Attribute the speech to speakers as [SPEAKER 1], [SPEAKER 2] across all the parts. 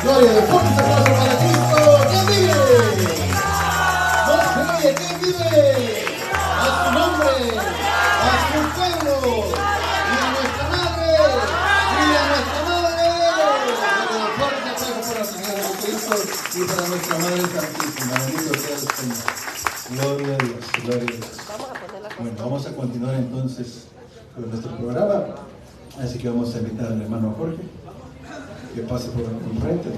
[SPEAKER 1] Gloria, de fuertes aplausos para Cristo. ¿Quién vive? ¿Quién vive? A su nombre, a su pueblo, y a nuestra madre, y a nuestra madre. De fuertes aplausos para el Señor Jesucristo y para nuestra Madre Santísima. Bendito sea el Señor. Gloria a Dios, gloria a Dios. Bueno, vamos a continuar entonces con nuestro programa. Así que vamos a invitar al hermano Jorge que pase por enfrente,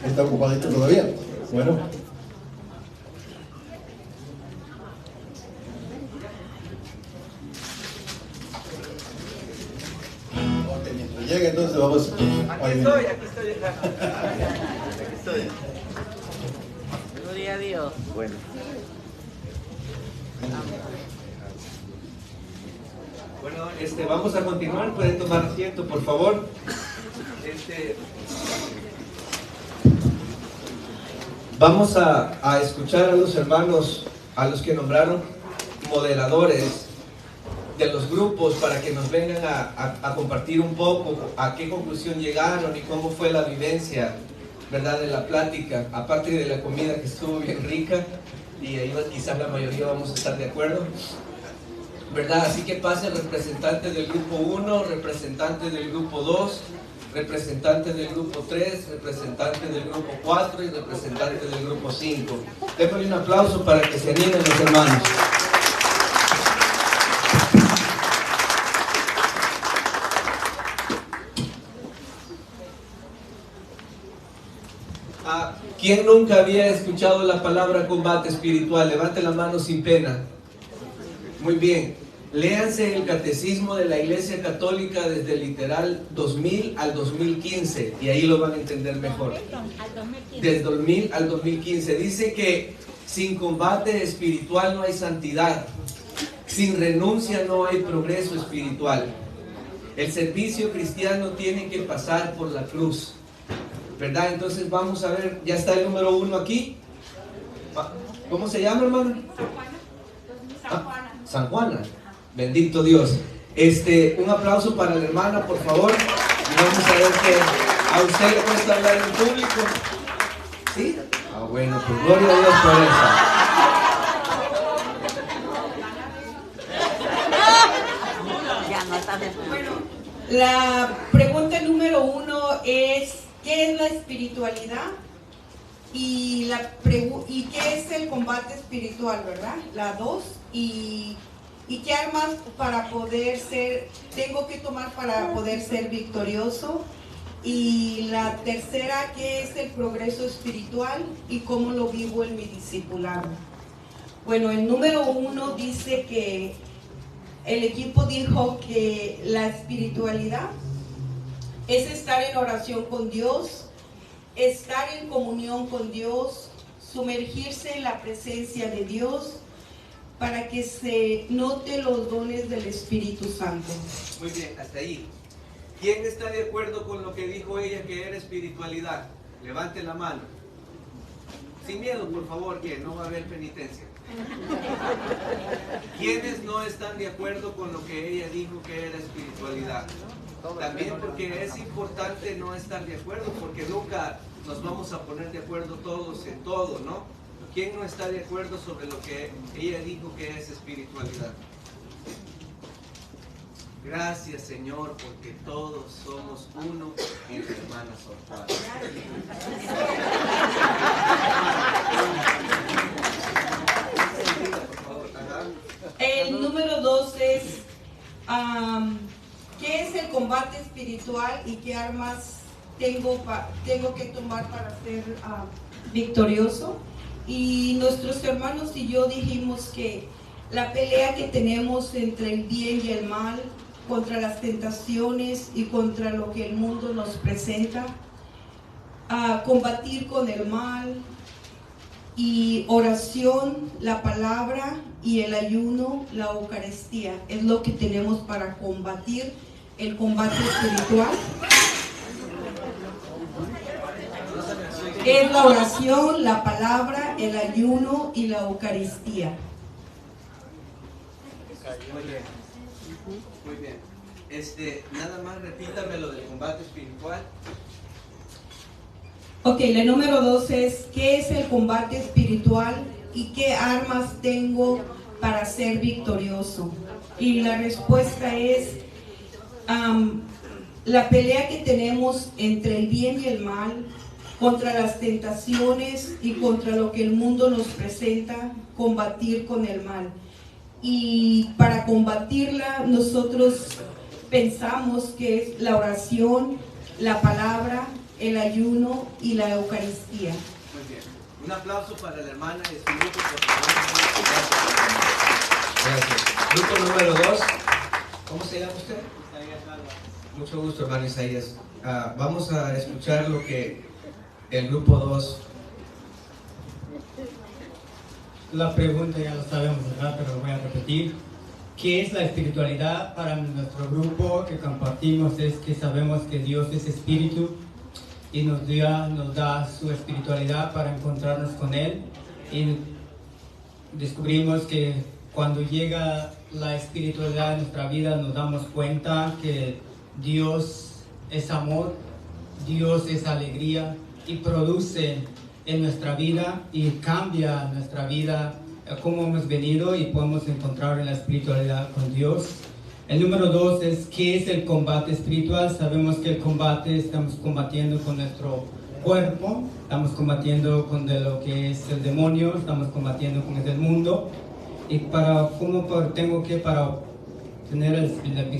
[SPEAKER 1] está ocupadito todavía. Bueno, mientras llegue entonces vamos.
[SPEAKER 2] Aquí estoy. Gloria a Dios.
[SPEAKER 3] Bueno.
[SPEAKER 2] Bueno, vamos a continuar. Pueden tomar asiento, por favor. Vamos a escuchar a los hermanos, a los que nombraron moderadores de los grupos, para que nos vengan a compartir un poco a qué conclusión llegaron y cómo fue la vivencia, ¿verdad?, de la plática, aparte de la comida que estuvo bien rica, y ahí quizás la mayoría vamos a estar de acuerdo. ¿verdad? Así que pase representante del grupo 1, representante del grupo 2, representante del grupo 3, representante del grupo 4 y representante del grupo 5. Démosle un aplauso para que se animen los hermanos. ¿Quién nunca había escuchado la palabra combate espiritual? Levante la mano sin pena. Muy bien. Léanse el Catecismo de la Iglesia Católica desde el literal 2000 al 2015 y ahí lo van a entender mejor. Desde 2000 al 2015. Dice que sin combate espiritual no hay santidad. Sin renuncia no hay progreso espiritual. El servicio cristiano tiene que pasar por la cruz, ¿verdad? Entonces vamos a ver, ya está el número 1 aquí. ¿Cómo se llama, hermano?
[SPEAKER 3] San Juana.
[SPEAKER 2] San Juana. Bendito Dios. Un aplauso para la hermana, por favor. Y vamos a ver que a usted le cuesta hablar en público. ¿Sí? Ah, bueno, pues gloria a Dios por
[SPEAKER 3] eso. Bueno, la pregunta número 1 es: ¿qué es la espiritualidad? Y qué es el combate espiritual, ¿verdad? La 2, y qué armas tengo que tomar para poder ser victorioso. Y la tercera, ¿qué es el progreso espiritual y cómo lo vivo en mi discipulado? Bueno, el número 1 dice que el equipo dijo que la espiritualidad es estar en oración con Dios, estar en comunión con Dios, sumergirse en la presencia de Dios para que se note los dones del Espíritu Santo.
[SPEAKER 2] Muy bien, hasta ahí. ¿Quién está de acuerdo con lo que dijo ella que era espiritualidad? Levante la mano. Sin miedo, por favor, que no va a haber penitencia. ¿Quiénes no están de acuerdo con lo que ella dijo que era espiritualidad? También porque es importante no estar de acuerdo, porque nunca nos vamos a poner de acuerdo todos en todo, ¿no? ¿Quién no está de acuerdo sobre lo que ella dijo que es espiritualidad? Gracias, Señor, porque todos somos uno en la hermana Sor Juana.
[SPEAKER 3] El número 2 es ¿qué es el combate espiritual y qué armas tengo que tomar para ser victorioso? Y nuestros hermanos y yo dijimos que la pelea que tenemos entre el bien y el mal, contra las tentaciones y contra lo que el mundo nos presenta, combatir con el mal, y oración, la palabra y el ayuno, la Eucaristía, es lo que tenemos para combatir el combate espiritual. Es la oración, la palabra, el ayuno y la Eucaristía.
[SPEAKER 2] Muy bien. Muy bien. Nada más repítame lo del combate espiritual.
[SPEAKER 3] Ok, la número 2 es: ¿qué es el combate espiritual y qué armas tengo para ser victorioso? Y la respuesta es la pelea que tenemos entre el bien y el mal, contra las tentaciones y contra lo que el mundo nos presenta, combatir con el mal. Y para combatirla nosotros pensamos que es la oración, la palabra, el ayuno y la Eucaristía.
[SPEAKER 2] Muy bien. Un aplauso para la hermana y su grupo, por favor. Gracias. Grupo número 2. ¿Cómo se llama usted? Isaías Alba. Mucho gusto, hermano Isaías. Vamos a escuchar lo que el grupo 2.
[SPEAKER 4] La pregunta ya lo sabemos, ¿verdad? Pero lo voy a repetir. ¿Qué es la espiritualidad? Para nuestro grupo que compartimos es que sabemos que Dios es espíritu y nos da su espiritualidad para encontrarnos con Él, y descubrimos que cuando llega la espiritualidad en nuestra vida nos damos cuenta que Dios es amor, Dios es alegría y produce en nuestra vida y cambia nuestra vida cómo hemos venido y podemos encontrar en la espiritualidad con Dios. El número 2 es ¿qué es el combate espiritual? Sabemos que el combate estamos combatiendo con nuestro cuerpo, estamos combatiendo con lo que es el demonio, estamos combatiendo con el mundo. Y para tener el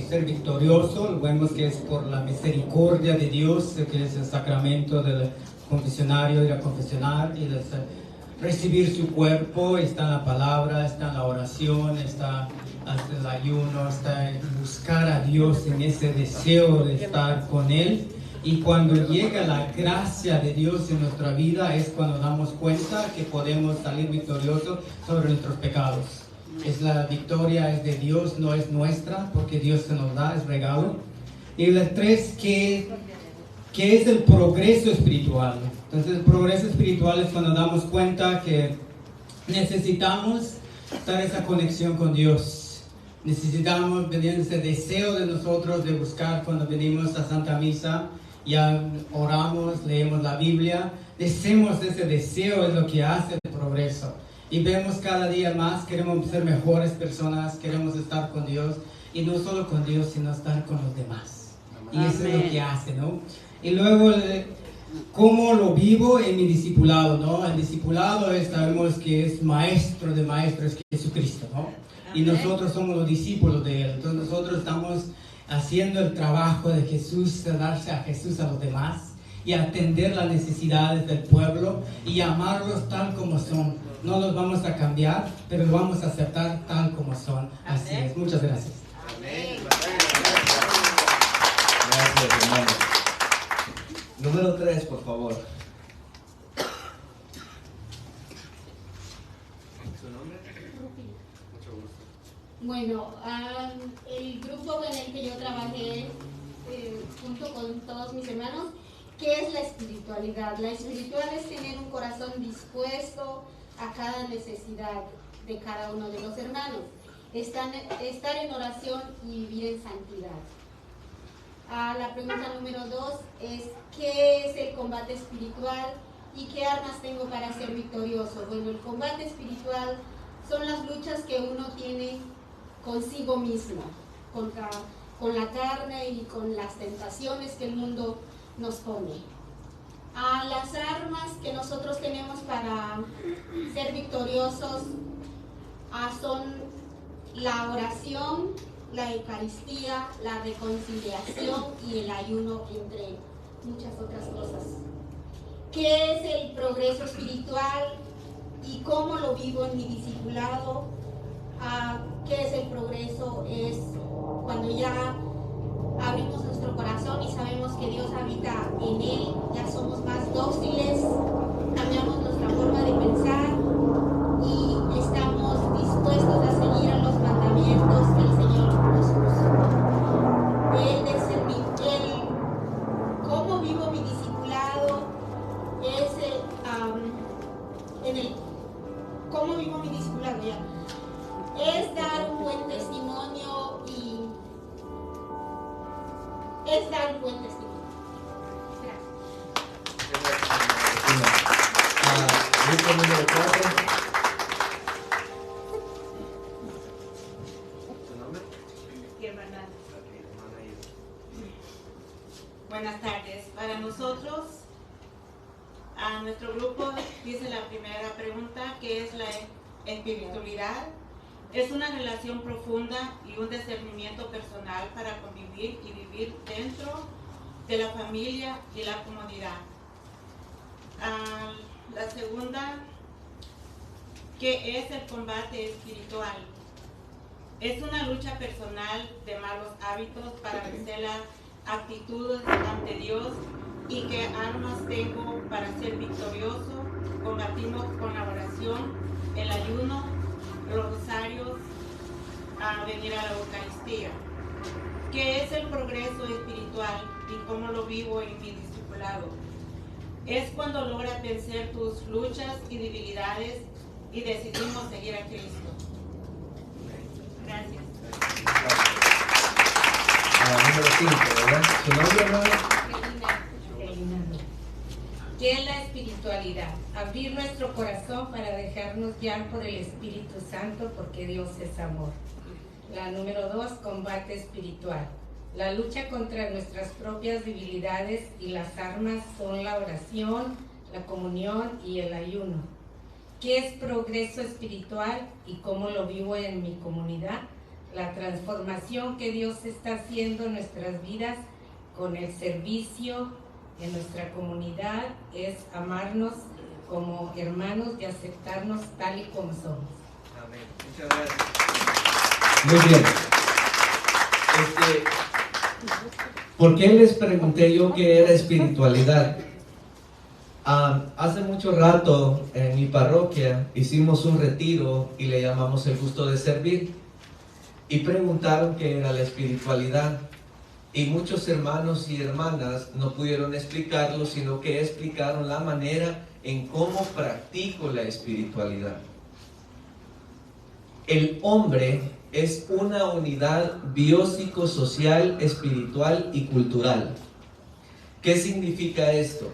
[SPEAKER 4] ser victorioso, vemos que es por la misericordia de Dios, que es el sacramento del confesionario y la confesional, y recibir su cuerpo, está en la palabra, está en la oración, está en el ayuno, está en buscar a Dios en ese deseo de estar con Él. Y cuando llega la gracia de Dios en nuestra vida es cuando damos cuenta que podemos salir victoriosos sobre nuestros pecados. La victoria es de Dios, no es nuestra, porque Dios se nos da, es regalo. Y el 3, ¿qué es el progreso espiritual? Entonces el progreso espiritual es cuando damos cuenta que necesitamos estar en esa conexión con Dios. Necesitamos venir ese deseo de nosotros de buscar cuando venimos a Santa Misa, ya oramos, leemos la Biblia, deseamos ese deseo, es lo que hace el progreso. Y vemos cada día más, queremos ser mejores personas, queremos estar con Dios, y no solo con Dios, sino estar con los demás. Y eso es lo que hace, ¿no? Y luego, ¿cómo lo vivo en mi discipulado, no? El discipulado sabemos que es maestro de maestros, es Jesucristo, ¿no? Y nosotros somos los discípulos de Él. Entonces nosotros estamos haciendo el trabajo de Jesús, de darse a Jesús a los demás y atender las necesidades del pueblo y amarlos tal como son. No los vamos a cambiar, pero los vamos a aceptar tal como son. Así es. Muchas gracias.
[SPEAKER 2] Amén. Gracias, hermano. Número 3, por favor. ¿Su nombre? Mucho gusto.
[SPEAKER 5] Bueno, el grupo en el que yo trabajé junto con todos mis hermanos, ¿qué es la espiritualidad? La espiritual es tener un corazón dispuesto a cada necesidad de cada uno de los hermanos, estar en oración y vivir en santidad. La pregunta número 2 es ¿qué es el combate espiritual y qué armas tengo para ser victorioso? Bueno, el combate espiritual son las luchas que uno tiene consigo mismo, con la carne y con las tentaciones que el mundo nos pone. Las armas que nosotros tenemos para ser victoriosos son la oración, la Eucaristía, la reconciliación y el ayuno, entre muchas otras cosas. ¿Qué es el progreso espiritual y cómo lo vivo en mi discipulado? ¿Qué es el progreso? Es cuando ya abrimos nuestro corazón y sabemos que Dios habita en él, ya somos más dóciles, cambiamos nuestra forma de pensar y estamos dispuestos a seguir a los mandamientos que el Señor nos puso. ¿Cómo vivo mi discipulado? ¿Cómo vivo mi discipulado? Es dar un buen testimonio y es dar un buen testimonio. Gracias.
[SPEAKER 2] Grupo número 4. ¿Tu nombre?
[SPEAKER 6] Hermana. Buenas tardes. Para nosotros, a nuestro grupo dice la primera pregunta, ¿qué es la espiritualidad? Es una relación profunda y un discernimiento personal para convivir y vivir dentro de la familia y la comunidad. La segunda, ¿qué es el combate espiritual? Es una lucha personal de malos hábitos para vencer las actitudes ante Dios y qué armas tengo para ser victorioso. Combatimos con la oración, el ayuno, los rosarios, a venir a la Eucaristía. ¿Qué es el progreso espiritual y cómo lo vivo en mi discipulado? Es cuando logras vencer tus luchas y debilidades y decidimos seguir a Cristo. Gracias.
[SPEAKER 2] Número 5, ¿verdad? ¿Su nombre, hermano?
[SPEAKER 7] ¿Qué es la espiritualidad? Abrir nuestro corazón para dejarnos guiar por el Espíritu Santo, porque Dios es amor. La número 2, combate espiritual. La lucha contra nuestras propias debilidades, y las armas son la oración, la comunión y el ayuno. ¿Qué es progreso espiritual y cómo lo vivo en mi comunidad? La transformación que Dios está haciendo en nuestras vidas con el servicio en nuestra comunidad es amarnos como hermanos y aceptarnos tal y como somos.
[SPEAKER 2] Amén. Muchas gracias. Muy bien. ¿Por qué les pregunté yo qué era espiritualidad? Hace mucho rato en mi parroquia hicimos un retiro y le llamamos el gusto de servir, y preguntaron qué era la espiritualidad, y muchos hermanos y hermanas no pudieron explicarlo, sino que explicaron la manera en cómo practico la espiritualidad. El hombre es una unidad biopsicosocial, espiritual y cultural. ¿Qué significa esto?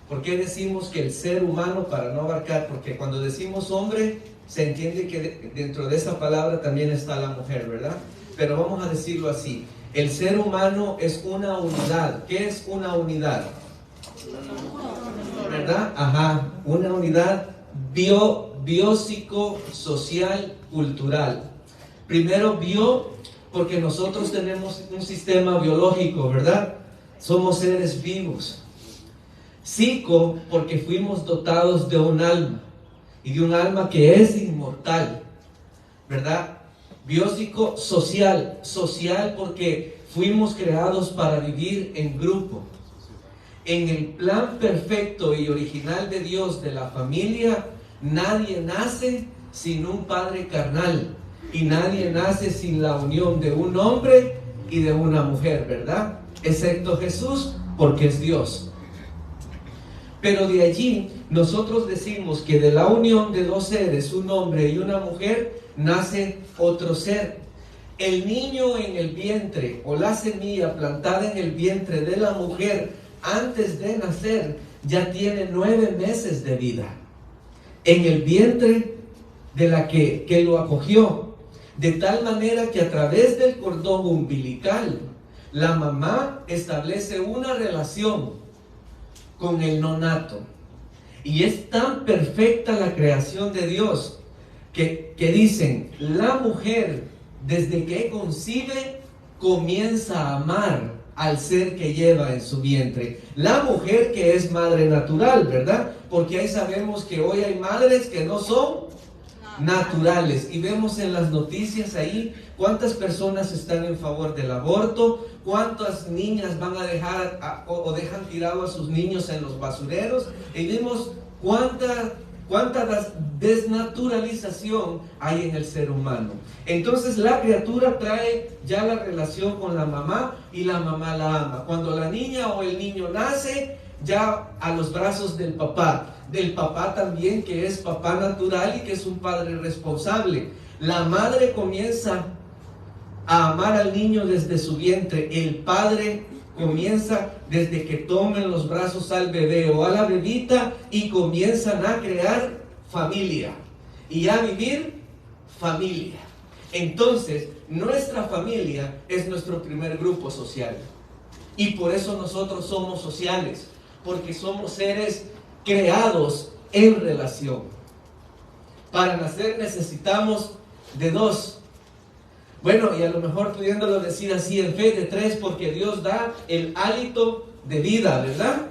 [SPEAKER 2] ¿Por qué decimos que el ser humano, para no abarcar, porque cuando decimos hombre, se entiende que dentro de esa palabra también está la mujer, ¿verdad? Pero vamos a decirlo así. El ser humano es una unidad. ¿Qué es una unidad? ¿Verdad? Ajá, una unidad biopsicosocial, cultural. Primero bio, porque nosotros tenemos un sistema biológico, ¿verdad? Somos seres vivos. Psico, porque fuimos dotados de un alma, y de un alma que es inmortal, ¿verdad? Biopsico social, social porque fuimos creados para vivir en grupo. En el plan perfecto y original de Dios de la familia, nadie nace sin un padre carnal, y nadie nace sin la unión de un hombre y de una mujer, ¿verdad? Excepto Jesús, porque es Dios. Pero de allí nosotros decimos que de la unión de dos seres, un hombre y una mujer, nace otro ser. El niño en el vientre, o la semilla plantada en el vientre de la mujer antes de nacer, ya tiene 9 meses de vida en el vientre de la que lo acogió, de tal manera que a través del cordón umbilical la mamá establece una relación con el nonato. Y es tan perfecta la creación de Dios que dicen, la mujer desde que concibe comienza a amar al ser que lleva en su vientre. La mujer que es madre natural, ¿verdad? Porque ahí sabemos que hoy hay madres que no son naturales, y vemos en las noticias ahí cuántas personas están en favor del aborto, cuántas niñas van a dejar o dejan tirado a sus niños en los basureros, y vemos cuánta desnaturalización hay en el ser humano. Entonces la criatura trae ya la relación con la mamá, y la mamá la ama. Cuando la niña o el niño nace, ya a los brazos del papá también, que es papá natural y que es un padre responsable. La madre comienza a amar al niño desde su vientre. El padre comienza desde que tomen los brazos al bebé o a la bebita y comienzan a crear familia y a vivir familia. Entonces, nuestra familia es nuestro primer grupo social, y por eso nosotros somos sociales, porque somos seres creados en relación. Para nacer necesitamos de 2. Bueno, y a lo mejor pudiéndolo decir así en fe, de 3, porque Dios da el hálito de vida, ¿verdad?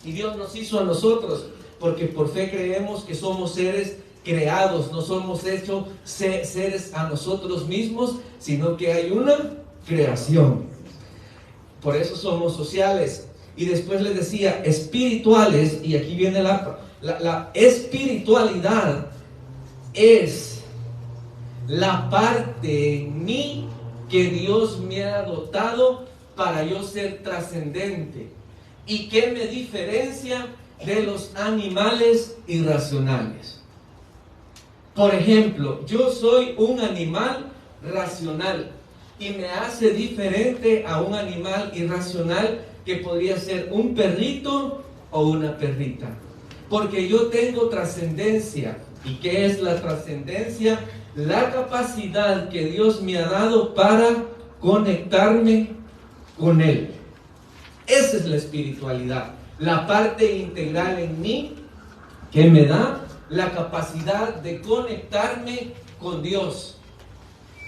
[SPEAKER 2] Y Dios nos hizo a nosotros, porque por fe creemos que somos seres creados, no somos hechos seres a nosotros mismos, sino que hay una creación. Por eso somos sociales. Y después les decía, espirituales, y aquí viene la espiritualidad es la parte en mí que Dios me ha dotado para yo ser trascendente, y que me diferencia de los animales irracionales. Por ejemplo, yo soy un animal racional, y me hace diferente a un animal irracional que podría ser un perrito o una perrita. Porque yo tengo trascendencia. ¿Y qué es la trascendencia? La capacidad que Dios me ha dado para conectarme con Él. Esa es la espiritualidad, la parte integral en mí que me da la capacidad de conectarme con Dios.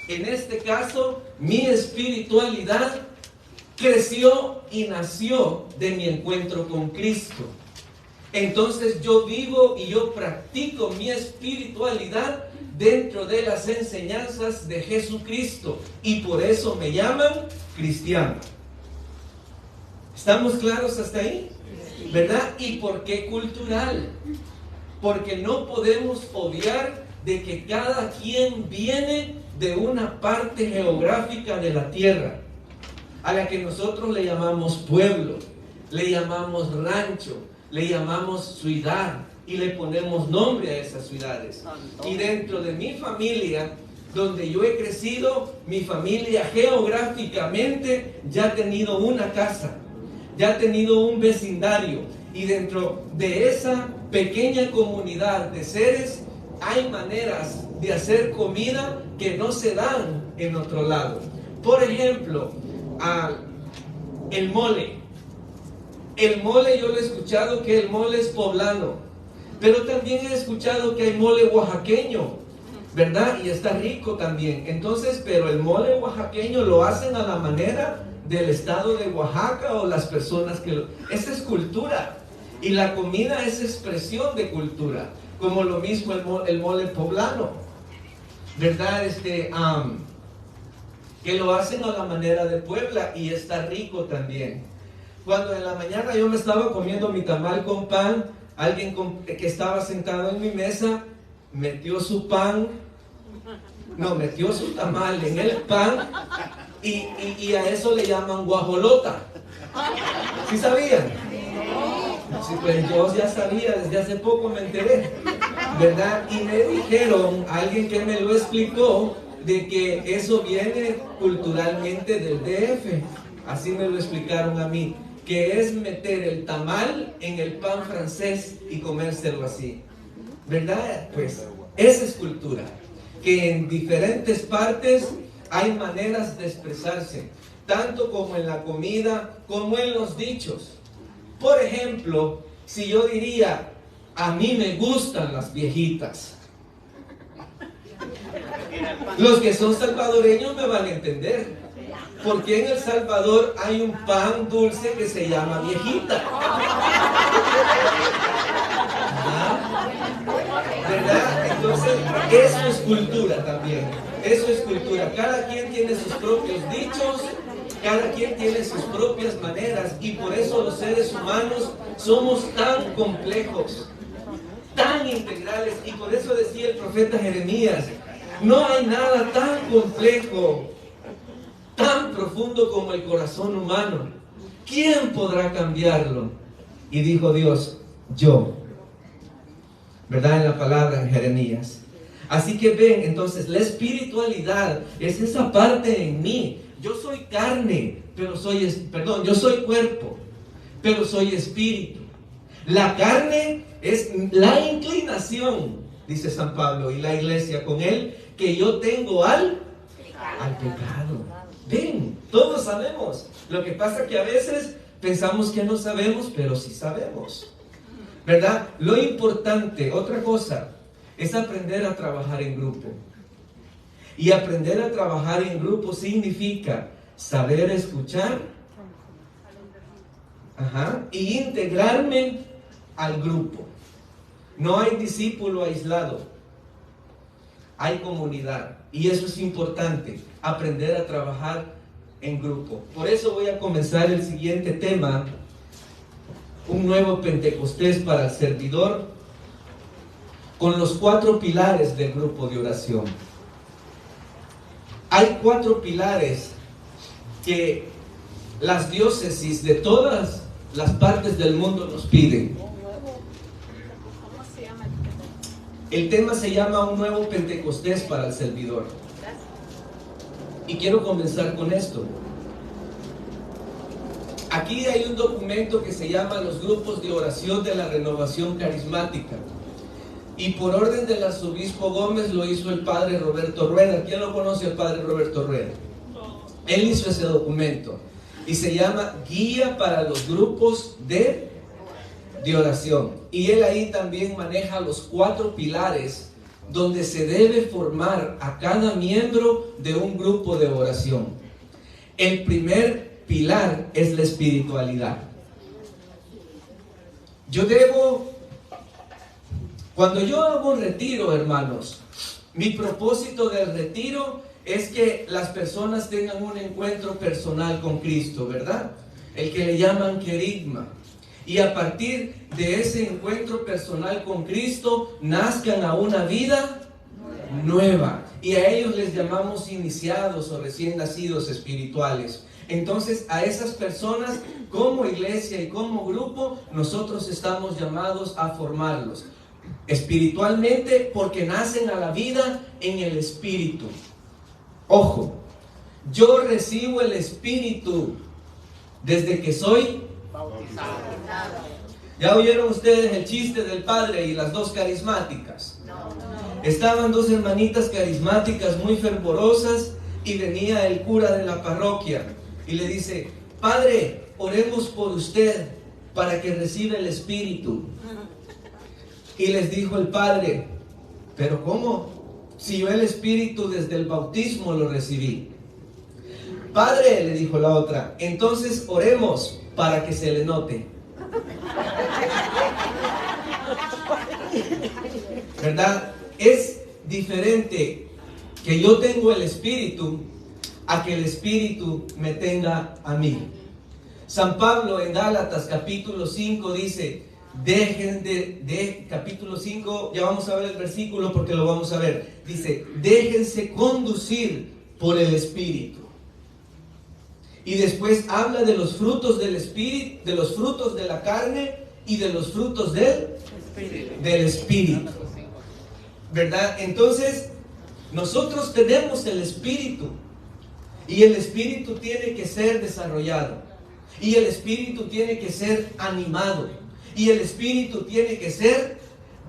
[SPEAKER 2] En este caso, mi espiritualidad creció y nació de mi encuentro con Cristo. Entonces yo vivo y yo practico mi espiritualidad dentro de las enseñanzas de Jesucristo, y por eso me llaman cristiano. ¿Estamos claros hasta ahí? ¿Verdad? ¿Y por qué cultural? Porque no podemos obviar de que cada quien viene de una parte geográfica de la tierra, a la que nosotros le llamamos pueblo, le llamamos rancho, le llamamos ciudad, y le ponemos nombre a esas ciudades. Y dentro de mi familia, donde yo he crecido, mi familia geográficamente ya ha tenido una casa, ya ha tenido un vecindario, y dentro de esa pequeña comunidad de seres hay maneras de hacer comida que no se dan en otro lado. Por ejemplo, el mole. El mole, yo lo he escuchado que el mole es poblano, pero también he escuchado que hay mole oaxaqueño, ¿verdad? Y está rico también. Entonces, pero el mole oaxaqueño lo hacen a la manera del estado de Oaxaca o las personas que lo... Esa es cultura. Y la comida es expresión de cultura. Como lo mismo el mole poblano, ¿verdad? Que lo hacen a la manera de Puebla y está rico también. Cuando en la mañana yo me estaba comiendo mi tamal con pan, alguien que estaba sentado en mi mesa metió su tamal en el pan y a eso le llaman guajolota. ¿Sí sabían? Sí, pues yo ya sabía, desde hace poco me enteré, ¿verdad? Y me dijeron, alguien que me lo explicó, de que eso viene culturalmente del DF. Así me lo explicaron a mí, que es meter el tamal en el pan francés y comérselo así, ¿verdad? Pues esa es cultura, que en diferentes partes hay maneras de expresarse, tanto como en la comida, como en los dichos. Por ejemplo, si yo diría, a mí me gustan las viejitas, los que son salvadoreños me van a entender, porque en El Salvador hay un pan dulce que se llama viejita. ¿Verdad? Entonces, eso es cultura también. Eso es cultura. Cada quien tiene sus propios dichos, cada quien tiene sus propias maneras, y por eso los seres humanos somos tan complejos, tan integrales, y por eso decía el profeta Jeremías, no hay nada tan complejo, tan profundo como el corazón humano. ¿Quién podrá cambiarlo? Y dijo Dios, yo. ¿Verdad? En la palabra en Jeremías. Así que ven, entonces la espiritualidad es esa parte en mí. Yo soy carne, pero yo soy cuerpo, pero soy espíritu. La carne es la inclinación, dice San Pablo y la iglesia con él, que yo tengo al pecado. Ven, todos sabemos. Lo que pasa es que a veces pensamos que no sabemos, pero sí sabemos, ¿verdad? Lo importante, otra cosa, es aprender a trabajar en grupo. Y aprender a trabajar en grupo significa saber escuchar, y integrarme al grupo. No hay discípulo aislado, hay comunidad, y eso es importante, aprender a trabajar en grupo. Por eso voy a comenzar el siguiente tema, un nuevo Pentecostés para el servidor, con los 4 pilares del grupo de oración. Hay 4 pilares que las diócesis de todas las partes del mundo nos piden. El tema se llama un nuevo Pentecostés para el servidor. Y quiero comenzar con esto. aquí hay un documento que se llama Los Grupos de Oración de la Renovación Carismática. Y por orden del arzobispo Gómez lo hizo el padre Roberto Rueda. ¿Quién lo conoce al padre Roberto Rueda? Él hizo ese documento y se llama Guía para los Grupos de Oración. Y él ahí también maneja los 4 pilares donde se debe formar a cada miembro de un grupo de oración. El primer pilar es la espiritualidad. Cuando yo hago un retiro, hermanos, mi propósito del retiro es que las personas tengan un encuentro personal con Cristo, ¿verdad? El que le llaman querigma. Y a partir de ese encuentro personal con Cristo, nazcan a una vida nueva. Y a ellos les llamamos iniciados o recién nacidos espirituales. Entonces, a esas personas, como iglesia y como grupo, nosotros estamos llamados a formarlos espiritualmente, porque nacen a la vida en el Espíritu. Ojo, yo recibo el Espíritu desde que soy bautizado. ¿Ya oyeron ustedes el chiste del padre y las 2 carismáticas? Estaban 2 hermanitas carismáticas muy fervorosas y venía el cura de la parroquia y le dice: padre, oremos por usted para que reciba el Espíritu. Y les dijo el padre: ¿pero cómo? Si yo el Espíritu desde el bautismo lo recibí. Padre, le dijo la otra, entonces oremos para que se le note. ¿Verdad? Es diferente que yo tengo el Espíritu a que el Espíritu me tenga a mí. San Pablo en Gálatas capítulo 5 dice: dejen de capítulo 5, ya vamos a ver el versículo porque lo vamos a ver. Dice: déjense conducir por el Espíritu. Y después habla de los frutos del Espíritu, de los frutos de la carne y de los frutos del Espíritu. ¿Verdad? Entonces, nosotros tenemos el Espíritu y el Espíritu tiene que ser desarrollado. Y el Espíritu tiene que ser animado. Y el Espíritu tiene que ser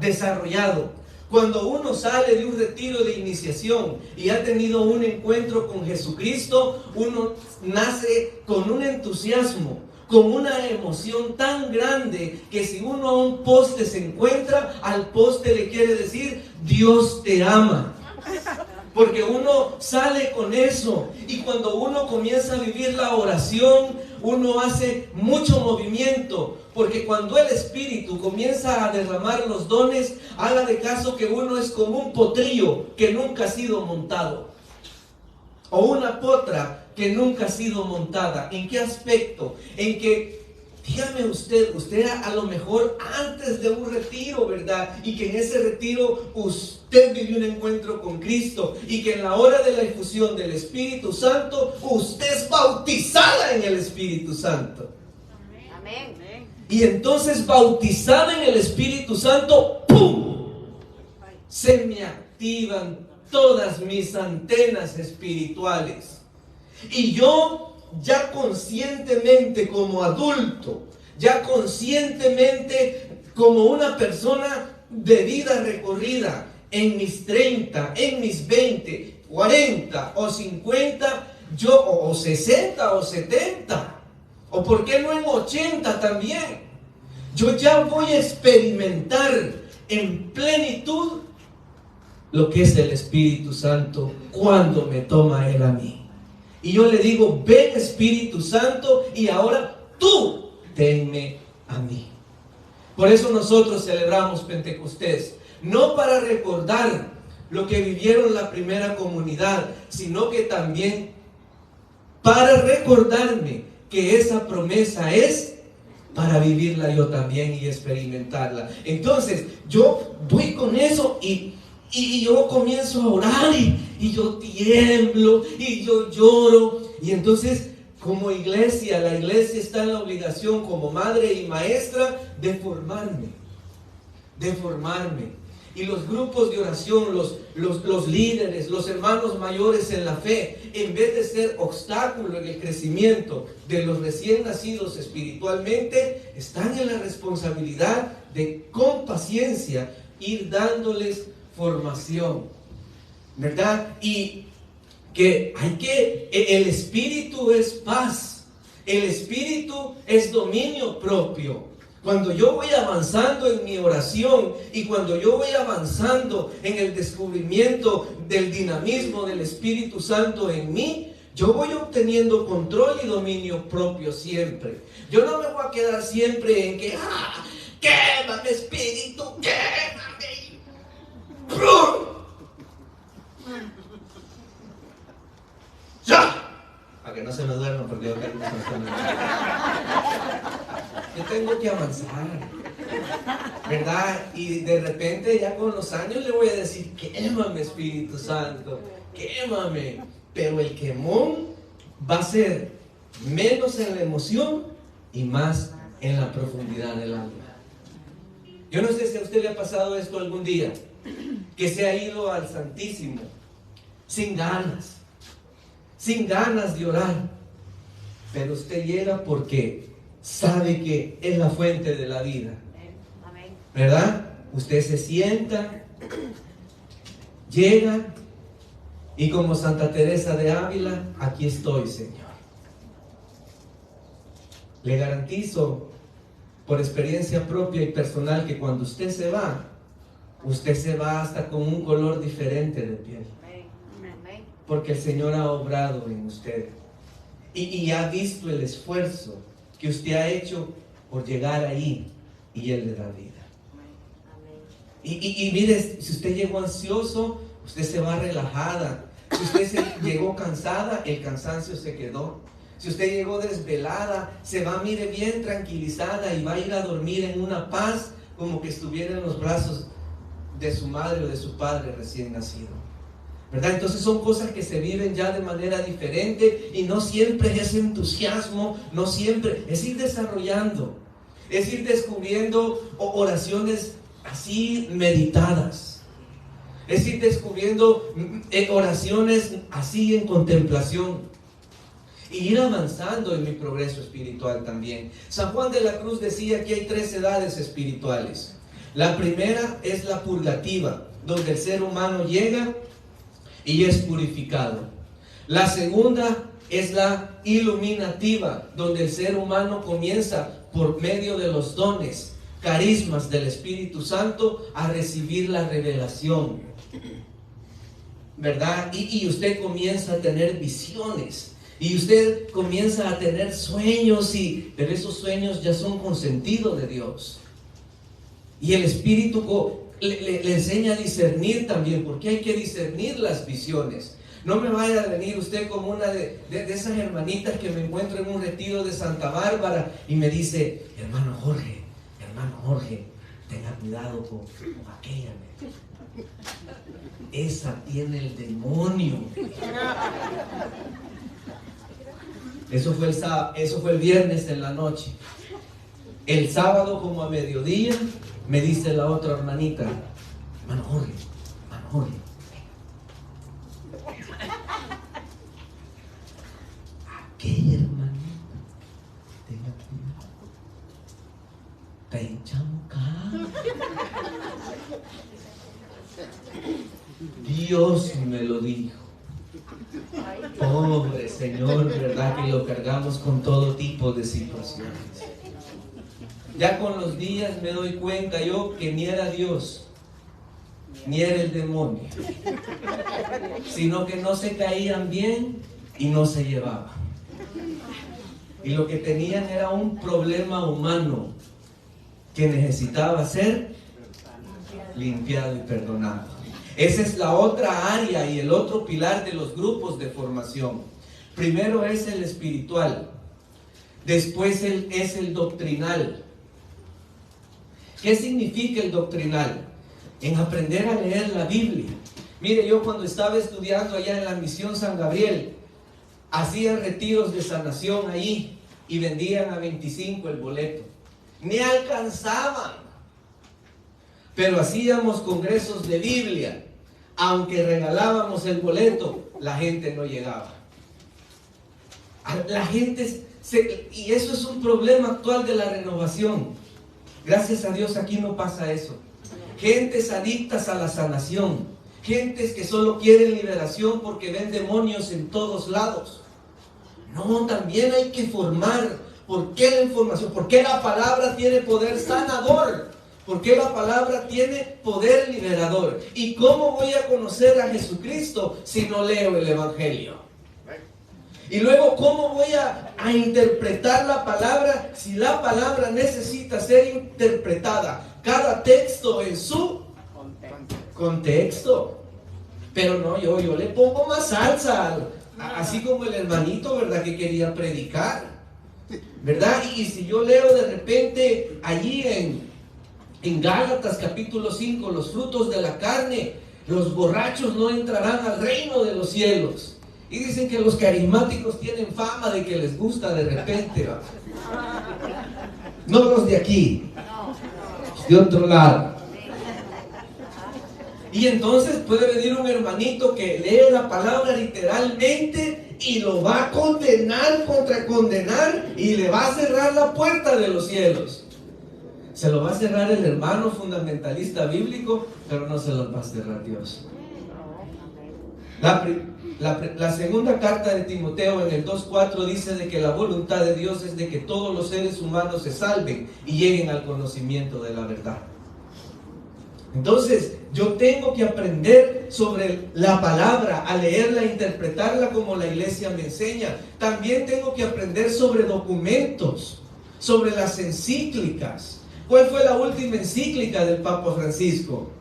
[SPEAKER 2] desarrollado. Cuando uno sale de un retiro de iniciación y ha tenido un encuentro con Jesucristo, uno nace con un entusiasmo, con una emoción tan grande que si uno a un poste se encuentra, al poste le quiere decir: Dios te ama. Porque uno sale con eso, y cuando uno comienza a vivir la oración, uno hace mucho movimiento, porque cuando el Espíritu comienza a derramar los dones, haga de caso que uno es como un potrillo que nunca ha sido montado, o una potra que nunca ha sido montada. ¿En qué aspecto? En que, dígame usted a lo mejor antes de un retiro, ¿verdad? Y que en ese retiro usted vivió un encuentro con Cristo, y que en la hora de la efusión del Espíritu Santo, usted es bautizada en el Espíritu Santo.
[SPEAKER 8] Amén.
[SPEAKER 2] Y entonces, bautizada en el Espíritu Santo, ¡pum!, se me activan todas mis antenas espirituales. Y yo, ya conscientemente como adulto, ya conscientemente como una persona de vida recorrida, en mis 30, en mis 20, 40 o 50, o 60 o 70, o por qué no en 80 también, yo ya voy a experimentar en plenitud lo que es el Espíritu Santo cuando me toma Él a mí. Y yo le digo: ven Espíritu Santo, y ahora tú tenme a mí. Por eso nosotros celebramos Pentecostés, no para recordar lo que vivieron la primera comunidad, sino que también para recordarme que esa promesa es para vivirla yo también y experimentarla. Entonces yo voy con eso y yo comienzo a orar y yo tiemblo y yo lloro. Y entonces, como iglesia, la iglesia está en la obligación como madre y maestra de formarme. Y los grupos de oración, los líderes, los hermanos mayores en la fe, en vez de ser obstáculo en el crecimiento de los recién nacidos espiritualmente, están en la responsabilidad de, con paciencia, ir dándoles formación, ¿verdad? Y que el espíritu es paz, el espíritu es dominio propio. Cuando yo voy avanzando en mi oración y cuando yo voy avanzando en el descubrimiento del dinamismo del Espíritu Santo en mí, yo voy obteniendo control y dominio propio siempre. Yo no me voy a quedar siempre en que, quémame espíritu, quémame. ¡Ya! Para que no se me duerman porque yo tengo que avanzar, ¿verdad? Y de repente ya con los años le voy a decir, quémame Espíritu Santo, quémame. Pero el quemón va a ser menos en la emoción y más en la profundidad del alma. Yo no sé si a usted le ha pasado esto algún día, que se ha ido al Santísimo sin ganas de orar, pero usted llega porque sabe que es la fuente de la vida, ¿verdad? Usted se sienta, llega y como Santa Teresa de Ávila, aquí estoy, Señor. Le garantizo por experiencia propia y personal que cuando usted se va hasta con un color diferente de piel, porque el Señor ha obrado en usted y ha visto el esfuerzo que usted ha hecho por llegar ahí, y Él le da vida. Y mire, si usted llegó ansioso, usted se va relajada. Si usted llegó cansada, el cansancio se quedó. Si usted llegó desvelada, se va, mire, bien tranquilizada y va a ir a dormir en una paz como que estuviera en los brazos de su madre o de su padre recién nacido, ¿verdad? Entonces son cosas que se viven ya de manera diferente y no siempre es entusiasmo, no siempre es ir desarrollando, es ir descubriendo oraciones así meditadas, es ir descubriendo oraciones así en contemplación y ir avanzando en mi progreso espiritual también. San Juan de la Cruz decía que hay 3 edades espirituales. La primera es la purgativa, donde el ser humano llega y es purificado. La segunda es la iluminativa, donde el ser humano comienza por medio de los dones, carismas del Espíritu Santo a recibir la revelación, ¿verdad? Y usted comienza a tener visiones, y usted comienza a tener sueños, pero esos sueños ya son con sentido de Dios. Y el Espíritu le enseña a discernir también, porque hay que discernir las visiones. No me vaya a venir usted como una de esas hermanitas que me encuentro en un retiro de Santa Bárbara y me dice, hermano Jorge, tenga cuidado con aquella. Esa tiene el demonio. Eso fue el viernes en la noche. El sábado como a mediodía me dice la otra hermanita, hermano Jorge, aquella hermanita, tenga cuidado, está enchamucada. Dios me lo dijo. Pobre Señor, ¿verdad? Que lo cargamos con todo tipo de situaciones. Ya con los días me doy cuenta yo que ni era Dios, ni era el demonio, sino que no se caían bien y no se llevaban. Y lo que tenían era un problema humano que necesitaba ser limpiado y perdonado. Esa es la otra área y el otro pilar de los grupos de formación. Primero es el espiritual, después es el doctrinal. ¿Qué significa el doctrinal? En aprender a leer la Biblia. Mire, yo cuando estaba estudiando allá en la misión San Gabriel, hacían retiros de sanación ahí y vendían a 25 el boleto. Ni alcanzaban pero hacíamos congresos de Biblia. Aunque regalábamos el boleto, la gente no llegaba. La gente y eso es un problema actual de la renovación. Gracias a Dios aquí no pasa eso. Gentes adictas a la sanación, gentes que solo quieren liberación porque ven demonios en todos lados. No, también hay que formar. ¿Por qué la información? ¿Por qué la palabra tiene poder sanador? ¿Por qué la palabra tiene poder liberador? ¿Y cómo voy a conocer a Jesucristo si no leo el Evangelio? Y luego, ¿cómo voy a interpretar la palabra si la palabra necesita ser interpretada? Cada texto en su contexto. Pero no, yo le pongo más salsa, así como el hermanito, ¿verdad? Que quería predicar, ¿verdad? Y si yo leo de repente allí en Gálatas capítulo 5, los frutos de la carne, los borrachos no entrarán al reino de los cielos. Y dicen que los carismáticos tienen fama de que les gusta de repente, ¿va? No los de aquí, los de otro lado. Y entonces puede venir un hermanito que lee la palabra literalmente y lo va a condenar contra condenar y le va a cerrar la puerta de los cielos. Se lo va a cerrar el hermano fundamentalista bíblico, pero no se lo va a cerrar Dios. La segunda carta de Timoteo en el 2:4 dice de que la voluntad de Dios es de que todos los seres humanos se salven y lleguen al conocimiento de la verdad. Entonces, yo tengo que aprender sobre la palabra, a leerla, a interpretarla como la iglesia me enseña. También tengo que aprender sobre documentos, sobre las encíclicas. ¿Cuál fue la última encíclica del Papa Francisco?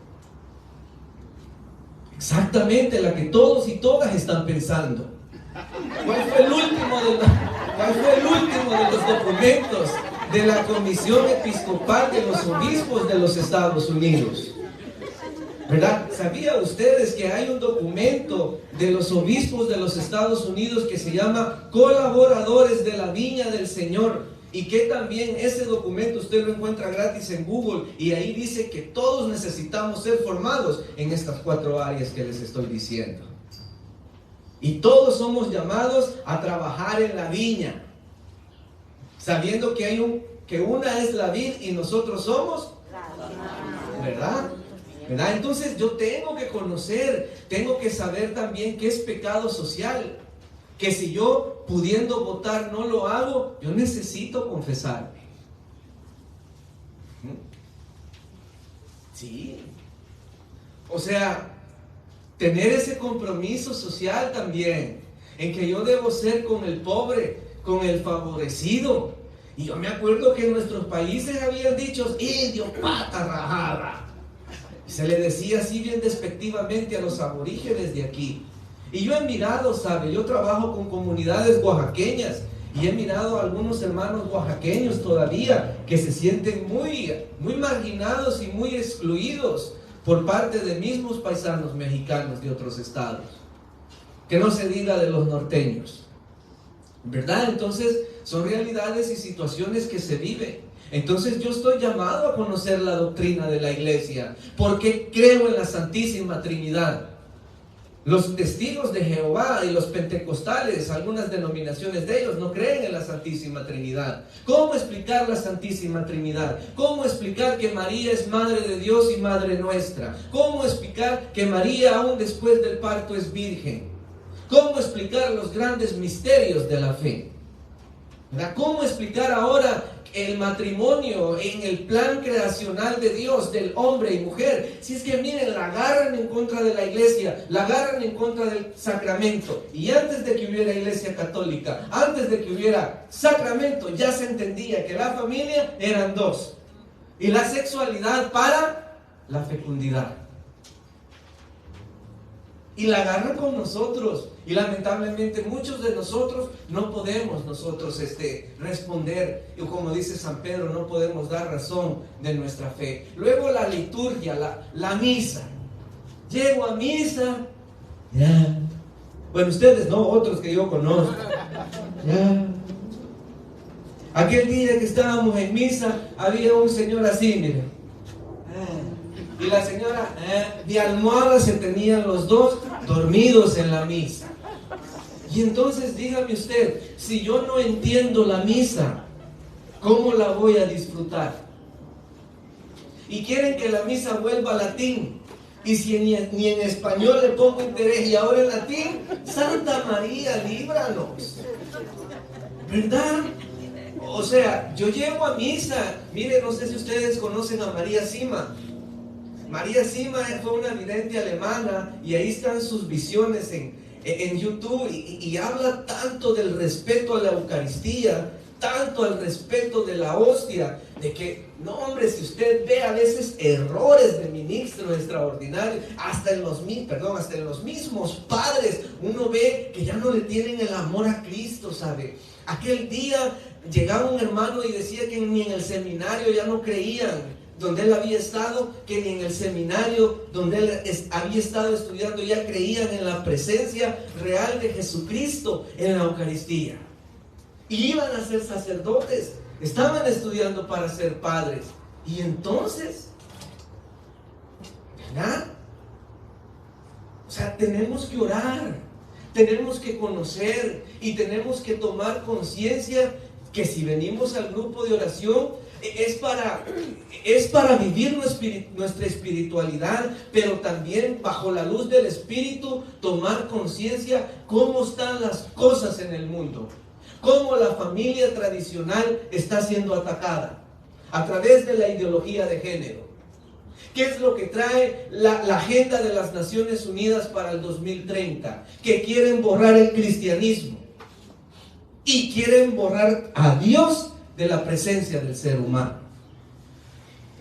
[SPEAKER 2] Exactamente la que todos y todas están pensando. ¿Cuál fue el último de los documentos de la Comisión Episcopal de los Obispos de los Estados Unidos? ¿Verdad? ¿Sabían ustedes que hay un documento de los obispos de los Estados Unidos que se llama Colaboradores de la Viña del Señor? Y que también ese documento usted lo encuentra gratis en Google y ahí dice que todos necesitamos ser formados en estas 4 áreas que les estoy diciendo. Y todos somos llamados a trabajar en la viña, sabiendo que una es la vid y nosotros somos, ¿verdad? Entonces yo tengo que conocer, tengo que saber también qué es pecado social. Que si yo pudiendo votar no lo hago, yo necesito confesarme. Sí. O sea, tener ese compromiso social también, en que yo debo ser con el pobre, con el favorecido. Y yo me acuerdo que en nuestros países habían dicho, indio, pata rajada. Y se le decía así bien despectivamente a los aborígenes de aquí. Y yo he mirado, ¿sabe? Yo trabajo con comunidades oaxaqueñas y he mirado a algunos hermanos oaxaqueños todavía que se sienten muy marginados y muy excluidos por parte de mismos paisanos mexicanos de otros estados. Que no se diga de los norteños, ¿verdad? Entonces son realidades y situaciones que se viven. Entonces yo estoy llamado a conocer la doctrina de la iglesia porque creo en la Santísima Trinidad. Los testigos de Jehová y los pentecostales, algunas denominaciones de ellos, no creen en la Santísima Trinidad. ¿Cómo explicar la Santísima Trinidad? ¿Cómo explicar que María es Madre de Dios y Madre nuestra? ¿Cómo explicar que María aún después del parto es virgen? ¿Cómo explicar los grandes misterios de la fe? ¿Cómo explicar ahora el matrimonio en el plan creacional de Dios, del hombre y mujer? Si es que miren, la agarran en contra de la iglesia, la agarran en contra del sacramento. Y antes de que hubiera iglesia católica, antes de que hubiera sacramento, ya se entendía que la familia eran 2. Y la sexualidad para la fecundidad. Y la agarran con nosotros. Y lamentablemente muchos de nosotros no podemos responder. Y como dice San Pedro, no podemos dar razón de nuestra fe. Luego la liturgia, la misa. Llego a misa. Ya. Bueno, ustedes no, otros que yo conozco. Ya. Aquel día que estábamos en misa, había un señor así, miren. Y la señora de almohada se tenían los dos dormidos en la misa. Y entonces dígame usted, si yo no entiendo la misa, ¿cómo la voy a disfrutar? Y quieren que la misa vuelva a latín. Y si ni en español le pongo interés y ahora en latín, Santa María, líbranos. ¿Verdad? O sea, yo llego a misa. Mire, no sé si ustedes conocen a María Sima. María Sima fue una vidente alemana y ahí están sus visiones en YouTube y habla tanto del respeto a la Eucaristía, tanto al respeto de la hostia, de que, no hombre, si usted ve a veces errores de ministros extraordinarios, hasta en los mismos padres, uno ve que ya no le tienen el amor a Cristo, ¿sabe? Aquel día llegaba un hermano y decía que ni en el seminario ya no creían, donde él había estado, que ni en el seminario donde él había estado estudiando ya creían en la presencia real de Jesucristo en la Eucaristía. Y iban a ser sacerdotes, estaban estudiando para ser padres. Y entonces, ¿verdad? O sea, tenemos que orar, tenemos que conocer y tenemos que tomar conciencia que si venimos al grupo de oración es para vivir nuestra espiritualidad, pero también bajo la luz del Espíritu tomar conciencia cómo están las cosas en el mundo, cómo la familia tradicional está siendo atacada a través de la ideología de género. ¿Qué es lo que trae la agenda de las Naciones Unidas para el 2030? Que quieren borrar el cristianismo y quieren borrar a Dios de la presencia del ser humano.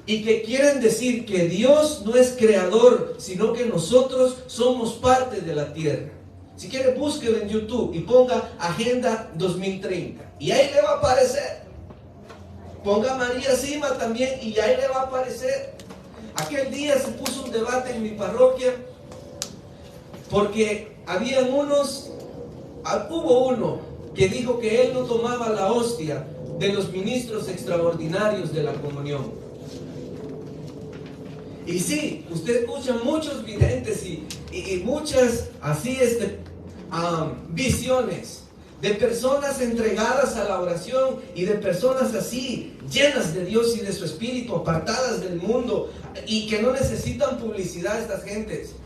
[SPEAKER 2] Y que quieren decir que Dios no es creador, sino que nosotros somos parte de la tierra. Si quiere, búsquelo en YouTube y ponga Agenda 2030. Y ahí le va a aparecer. Ponga María Sima también y ahí le va a aparecer. Aquel día se puso un debate en mi parroquia porque hubo uno que dijo que él no tomaba la hostia de los ministros extraordinarios de la comunión. Y sí, usted escucha muchos videntes y muchas así visiones de personas entregadas a la oración y de personas así llenas de Dios y de su espíritu, apartadas del mundo y que no necesitan publicidad estas gentes,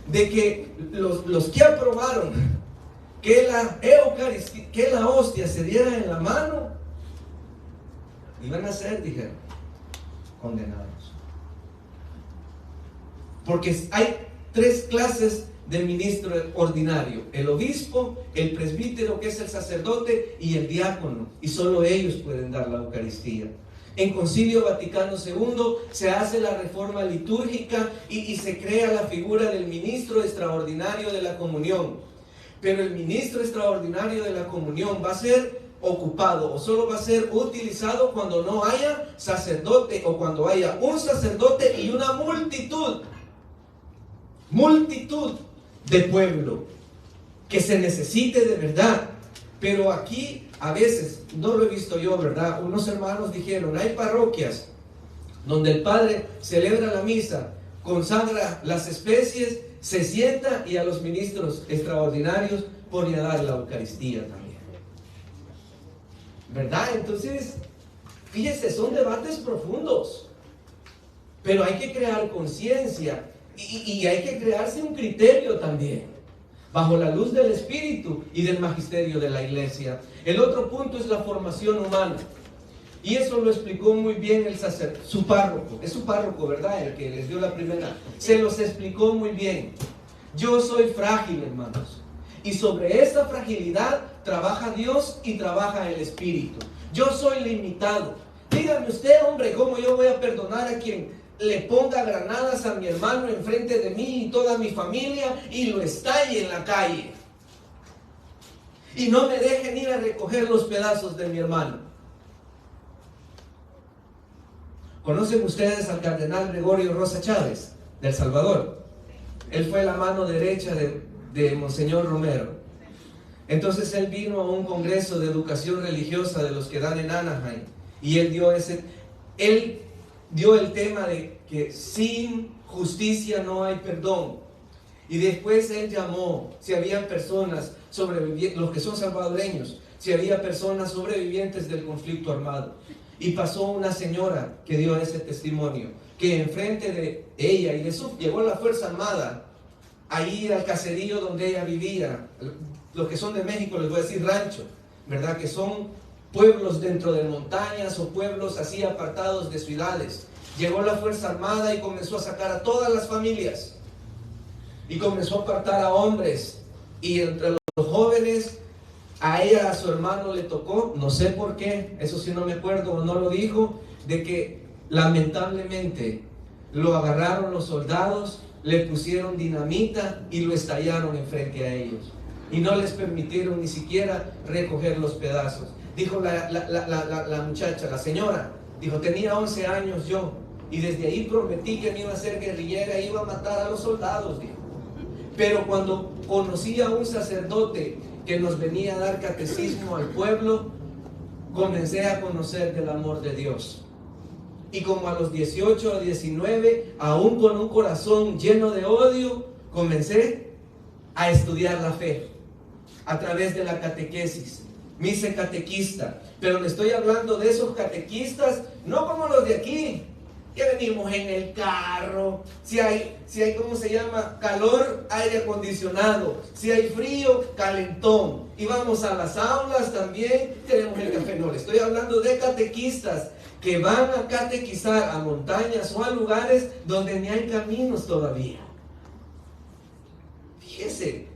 [SPEAKER 2] de que los que aprobaron que la Eucaristía, que la hostia se diera en la mano, iban a ser, dijeron, condenados. Porque hay 3 clases de ministro ordinario: el obispo, el presbítero, que es el sacerdote, y el diácono, y solo ellos pueden dar la Eucaristía. En Concilio Vaticano II se hace la reforma litúrgica y se crea la figura del ministro extraordinario de la comunión. Pero el ministro extraordinario de la comunión va a ser ocupado o solo va a ser utilizado cuando no haya sacerdote o cuando haya un sacerdote y una multitud de pueblo que se necesite de verdad. Pero aquí a veces, no lo he visto yo, ¿verdad? Unos hermanos dijeron, hay parroquias donde el padre celebra la misa, consagra las especies, se sienta y a los ministros extraordinarios pone a dar la Eucaristía también, ¿verdad? Entonces, fíjese, son debates profundos, pero hay que crear conciencia y hay que crearse un criterio también, bajo la luz del Espíritu y del magisterio de la Iglesia. El otro punto es la formación humana. Y eso lo explicó muy bien el sacerdote, su párroco. Es su párroco, ¿verdad? El que les dio la primera. Se los explicó muy bien. Yo soy frágil, hermanos. Y sobre esa fragilidad trabaja Dios y trabaja el Espíritu. Yo soy limitado. Dígame usted, hombre, ¿cómo yo voy a perdonar a quien le ponga granadas a mi hermano enfrente de mí y toda mi familia y lo estalle en la calle? Y no me dejen ir a recoger los pedazos de mi hermano. ¿Conocen ustedes al cardenal Gregorio Rosa Chávez, de El Salvador? Él fue la mano derecha de Monseñor Romero. Entonces él vino a un congreso de educación religiosa de los que dan en Anaheim. Y él dio el tema de que sin justicia no hay perdón. Y después él llamó, si había personas sobrevivientes, los que son salvadoreños, si había personas sobrevivientes del conflicto armado. Y pasó una señora que dio ese testimonio, que enfrente de ella y de su, llegó la Fuerza Armada, ahí al caserío donde ella vivía. Los que son de México les voy a decir rancho, ¿verdad? Que son pueblos dentro de montañas o pueblos así apartados de ciudades. Llegó la Fuerza Armada y comenzó a sacar a todas las familias. Y comenzó a apartar a hombres. Y entre los jóvenes, a ella, a su hermano le tocó, no sé por qué, eso sí no me acuerdo o no lo dijo, de que lamentablemente lo agarraron los soldados, le pusieron dinamita y lo estallaron enfrente a ellos. Y no les permitieron ni siquiera recoger los pedazos. Dijo la muchacha, la señora, dijo, tenía 11 años yo, y desde ahí prometí que me iba a ser guerrillera e iba a matar a los soldados, dijo. Pero cuando conocí a un sacerdote que nos venía a dar catecismo al pueblo, comencé a conocer del amor de Dios. Y como a los 18 o 19, aún con un corazón lleno de odio, comencé a estudiar la fe a través de la catequesis. Me hice catequista, pero le estoy hablando de esos catequistas, no como los de aquí, que venimos en el carro, si hay, ¿cómo se llama? Calor, aire acondicionado, si hay frío, calentón, y vamos a las aulas también, tenemos el café. No, le estoy hablando de catequistas que van a catequizar a montañas o a lugares donde ni hay caminos todavía. Fíjese,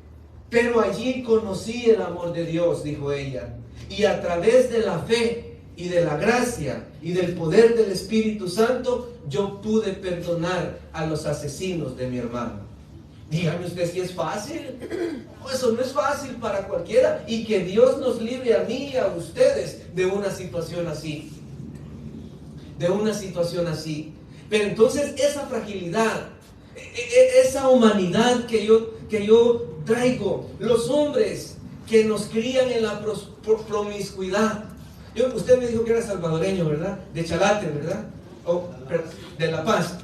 [SPEAKER 2] pero allí conocí el amor de Dios, dijo ella, y a través de la fe y de la gracia y del poder del Espíritu Santo, yo pude perdonar a los asesinos de mi hermano. Dígame usted si es fácil. Eso no es fácil para cualquiera, y que Dios nos libre a mí y a ustedes de una situación así. De una situación así. Pero entonces esa fragilidad, esa humanidad que yo traigo, los hombres que nos crían en la promiscuidad. Usted me dijo que era salvadoreño, ¿verdad? De Chalate, ¿verdad? De La Paz.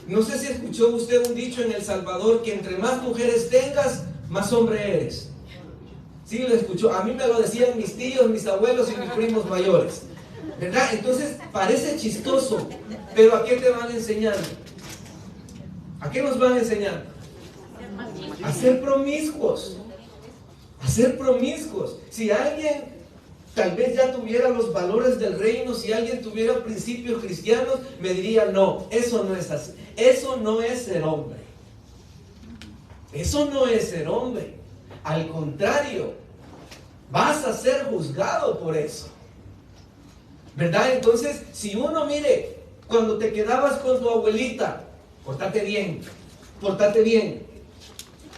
[SPEAKER 2] No sé si escuchó usted un dicho en El Salvador, que entre más mujeres tengas, más hombre eres. Sí, lo escuchó. A mí me lo decían mis tíos, mis abuelos y mis primos mayores, ¿verdad? Entonces parece chistoso, pero ¿a qué te van enseñando? ¿A qué nos van a enseñar? A ser promiscuos. A ser promiscuos. Si alguien tal vez ya tuviera los valores del reino, si alguien tuviera principios cristianos, me diría, no, eso no es así. Eso no es ser hombre. Eso no es ser hombre. Al contrario, vas a ser juzgado por eso, ¿verdad? Entonces, si uno, mire, cuando te quedabas con tu abuelita, pórtate bien,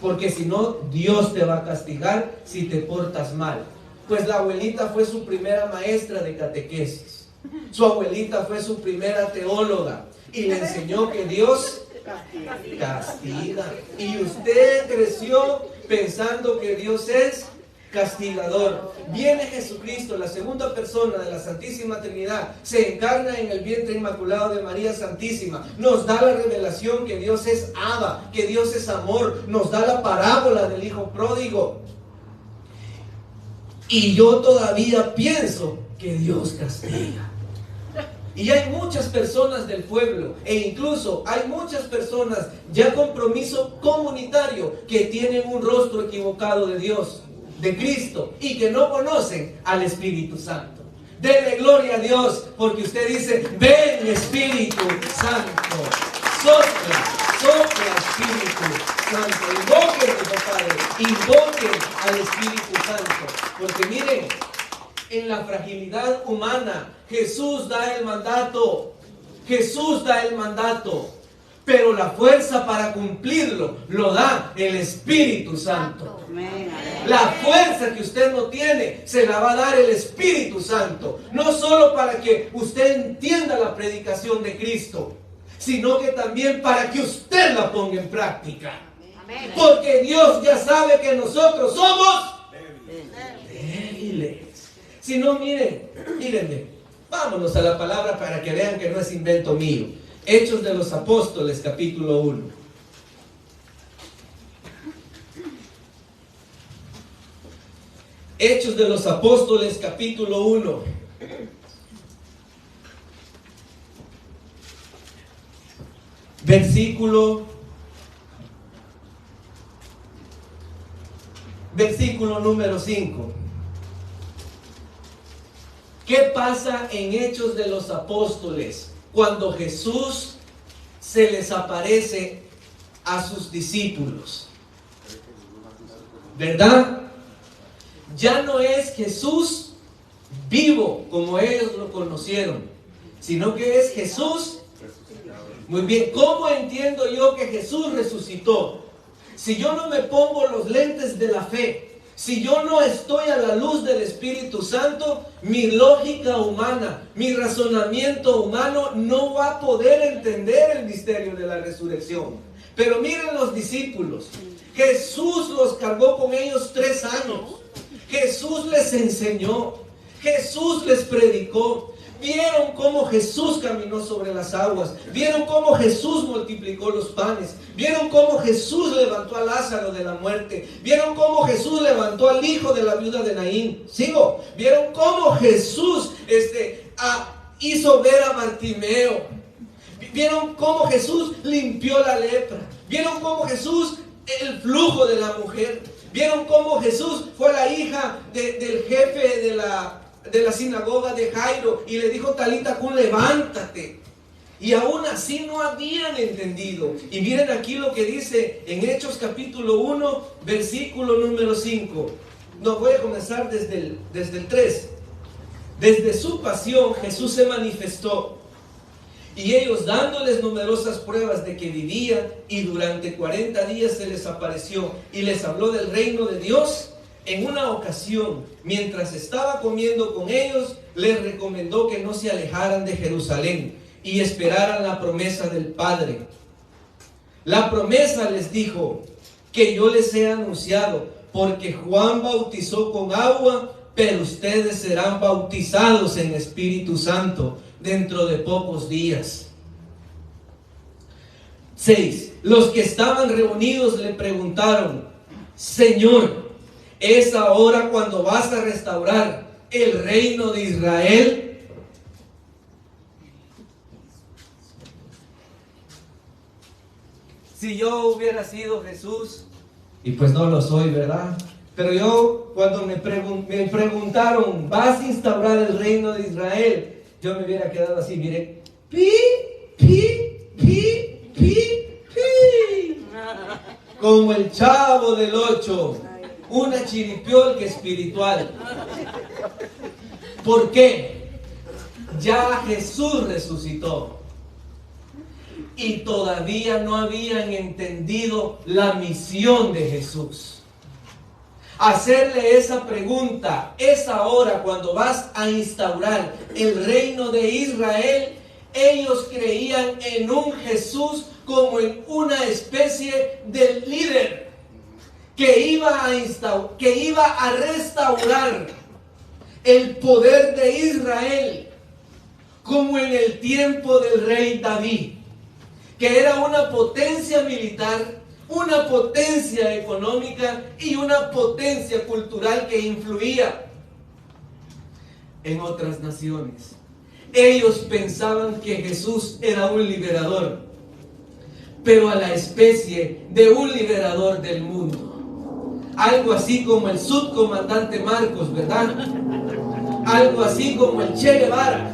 [SPEAKER 2] porque si no, Dios te va a castigar si te portas mal. Pues la abuelita fue su primera maestra de catequesis. Su abuelita fue su primera teóloga y le enseñó que Dios castiga. Y usted creció pensando que Dios es castigador. Viene Jesucristo, la segunda persona de la Santísima Trinidad, se encarna en el vientre inmaculado de María Santísima, nos da la revelación que Dios es Abba, que Dios es amor, nos da la parábola del hijo pródigo. Y yo todavía pienso que Dios castiga. Y hay muchas personas del pueblo, e incluso hay muchas personas ya con compromiso comunitario, que tienen un rostro equivocado de Dios, de Cristo, y que no conocen al Espíritu Santo. Dele gloria a Dios, porque usted dice, ven Espíritu Santo, sopla Espíritu Santo, invoquen, Padre, invoquen al Espíritu Santo, porque miren, en la fragilidad humana, Jesús da el mandato, pero la fuerza para cumplirlo lo da el Espíritu Santo. La fuerza que usted no tiene, se la va a dar el Espíritu Santo, no solo para que usted entienda la predicación de Cristo, sino que también para que usted la ponga en práctica. Porque Dios ya sabe que nosotros somos débiles. Si no, mírenme, vámonos a la palabra para que vean que no es invento mío. Hechos de los Apóstoles, capítulo 1. Hechos de los Apóstoles, capítulo 1. Versículo número 5. ¿Qué pasa en Hechos de los Apóstoles cuando Jesús se les aparece a sus discípulos? ¿Verdad? Ya no es Jesús vivo como ellos lo conocieron, sino que es Jesús. Muy bien, ¿cómo entiendo yo que Jesús resucitó? Si yo no me pongo los lentes de la fe, si yo no estoy a la luz del Espíritu Santo, mi lógica humana, mi razonamiento humano no va a poder entender el misterio de la resurrección. Pero miren los discípulos, Jesús los cargó con ellos 3 años, Jesús les enseñó, Jesús les predicó. Vieron cómo Jesús caminó sobre las aguas, vieron cómo Jesús multiplicó los panes, vieron cómo Jesús levantó a Lázaro de la muerte, vieron cómo Jesús levantó al hijo de la viuda de Naín. Sigo, vieron cómo Jesús hizo ver a Bartimeo, vieron cómo Jesús limpió la lepra, vieron cómo Jesús el flujo de la mujer, vieron cómo Jesús fue la hija del jefe de la sinagoga de Jairo y le dijo: Talita cum, levántate. Y aún así no habían entendido. Y miren aquí lo que dice en Hechos capítulo 1, versículo número 5. No, voy a comenzar desde el 3. Desde su pasión Jesús se manifestó, y ellos, dándoles numerosas pruebas de que vivía, y durante 40 días se les apareció y les habló del reino de Dios. En una ocasión, mientras estaba comiendo con ellos, les recomendó que no se alejaran de Jerusalén y esperaran la promesa del Padre. La promesa, les dijo, que yo les he anunciado, porque Juan bautizó con agua, pero ustedes serán bautizados en Espíritu Santo dentro de pocos días. 6. Los que estaban reunidos le preguntaron: Señor, ¿es ahora cuando vas a restaurar el reino de Israel? Si yo hubiera sido Jesús, y pues no lo soy, ¿verdad? Pero yo, cuando me preguntaron: ¿vas a instaurar el reino de Israel? Yo me hubiera quedado así, mire, pi, pi, pi, pi, pi, como el Chavo del 8. Una chiripiolca espiritual. ¿Por qué? Ya Jesús resucitó y todavía no habían entendido la misión de Jesús. Hacerle esa pregunta: ¿es ahora cuando vas a instaurar el reino de Israel? Ellos creían en un Jesús como en una especie de líder que iba a restaurar el poder de Israel, como en el tiempo del rey David, que era una potencia militar, una potencia económica y una potencia cultural que influía en otras naciones. Ellos pensaban que Jesús era un liberador, pero a la especie de un liberador del mundo. Algo así como el subcomandante Marcos, ¿verdad? Algo así como el Che Guevara.